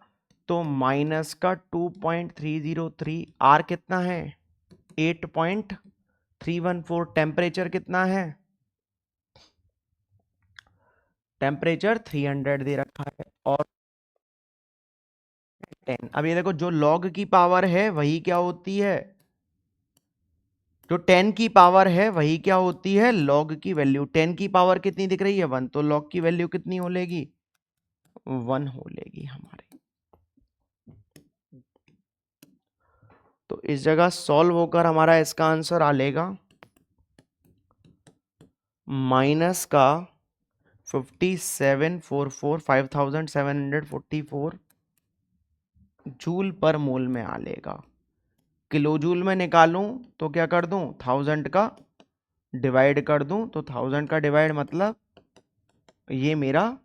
तो माइनस का 2.303, आर कितना है? 8.314। टेम्परेचर कितना है? टेम्परेचर 300 दे रखा है, और 10। अब ये देखो, जो लॉग की पावर है वही क्या होती है? जो 10 की पावर है वही क्या होती है? लॉग की वैल्यू। 10 की पावर कितनी दिख रही है? 1, तो लॉग की वैल्यू कितनी हो लेगी? 1 हो लेगी हमारी। तो इस जगह सॉल्व होकर हमारा इसका आंसर आ लेगा माइनस का 5744 जूल पर मोल में आ लेगा। किलो जूल में निकालूं तो क्या कर दूं? 1000 का डिवाइड कर दूं, तो 1000 का डिवाइड मतलब ये मेरा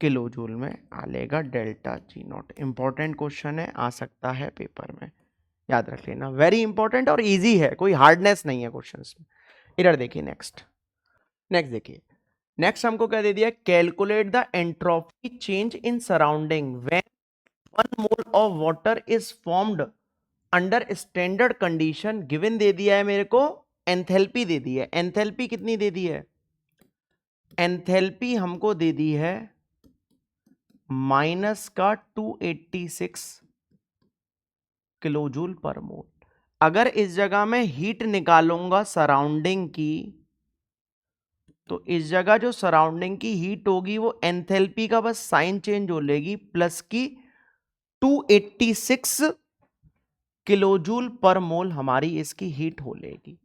किलो जूल में आ लेगा delta G not. Important question है, आ सकता है पेपर में, याद रख लेना। वेरी इंपॉर्टेंट और इजी है, कोई हार्डनेस नहीं है क्वेश्चंस में। इधर देखिए नेक्स्ट। नेक्स्ट देखिए, नेक्स्ट हमको क्या दे दिया? Calculate the entropy change in surrounding when 1 mole of water is formed under standard condition. Given दे दिया है मेरे को, एंथैल्पी दे दी है। एंथैल्पी कितनी दे दी है? एंथैल्पी हमको दे दी है माइनस का 286 किलोजूल पर मोल। अगर इस जगह में हीट निकालूंगा सराउंडिंग की, तो इस जगह जो सराउंडिंग की हीट होगी वो एंथैल्पी का बस साइन चेंज हो लेगी, प्लस की 286 किलोजूल पर मोल हमारी इसकी हीट हो लेगी।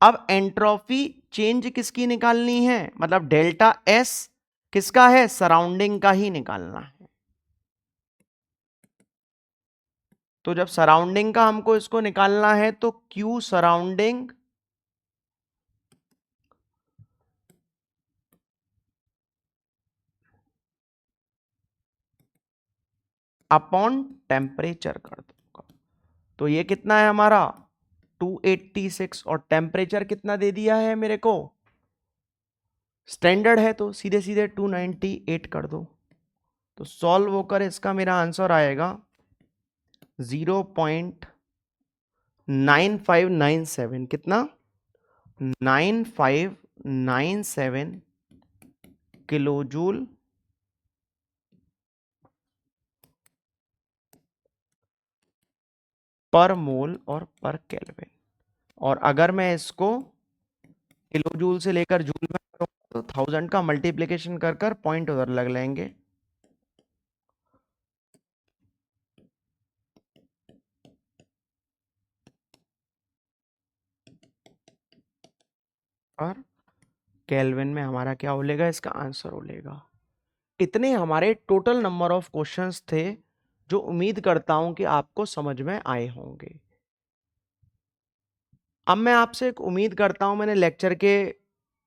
अब एंट्रोपी चेंज किसकी निकालनी है, मतलब डेल्टा एस किसका है, सराउंडिंग का ही निकालना है। तो जब सराउंडिंग का हमको इसको निकालना है तो क्यू सराउंडिंग अपॉन टेम्परेचर कर दूंगा। तो ये कितना है हमारा 286 और टेम्परेचर कितना दे दिया है मेरे को, स्टैंडर्ड है तो सीधे सीधे 298 कर दो। तो सॉल्व होकर इसका मेरा आंसर आएगा 0.9597, कितना 9597 किलोजूल पर मोल और पर केल्विन। और अगर मैं इसको किलो जूल से लेकर जूल में करूंगा तो 1000 का मल्टीप्लीकेशन कर कर पॉइंट उधर लग लेंगे। और केल्विन में हमारा क्या होलेगा, इसका आंसर होलेगा। इतने हमारे टोटल नंबर ऑफ क्वेश्चंस थे जो उम्मीद करता हूं कि आपको समझ में आए होंगे। अब मैं आपसे एक उम्मीद करता हूं, मैंने लेक्चर के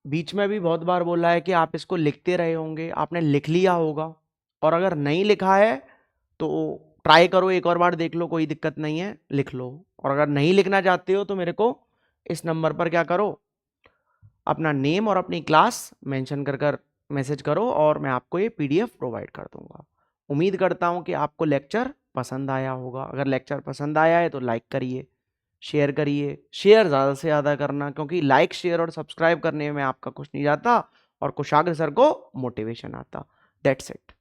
बीच में भी बहुत बार बोला है कि आप इसको लिखते रहे होंगे, आपने लिख लिया होगा। और अगर नहीं लिखा है तो ट्राई करो, एक और बार देख लो, कोई दिक्कत नहीं है, लिख लो। और अगर नहीं लिखना चाहते हो तो मेरे को इस नंबर पर क्या करो, अपना नेम और अपनी क्लास मेंशन कर कर मैसेज करो और मैं आपको ये पीडीएफ प्रोवाइड कर दूंगा। उम्मीद करता हूं कि आपको लेक्चर पसंद आया होगा। अगर लेक्चर पसंद आया है तो लाइक करिए, शेयर करिए, शेयर ज़्यादा से ज़्यादा करना, क्योंकि लाइक शेयर और सब्सक्राइब करने में आपका कुछ नहीं जाता और कुशाग्र सर को मोटिवेशन आता। That's it.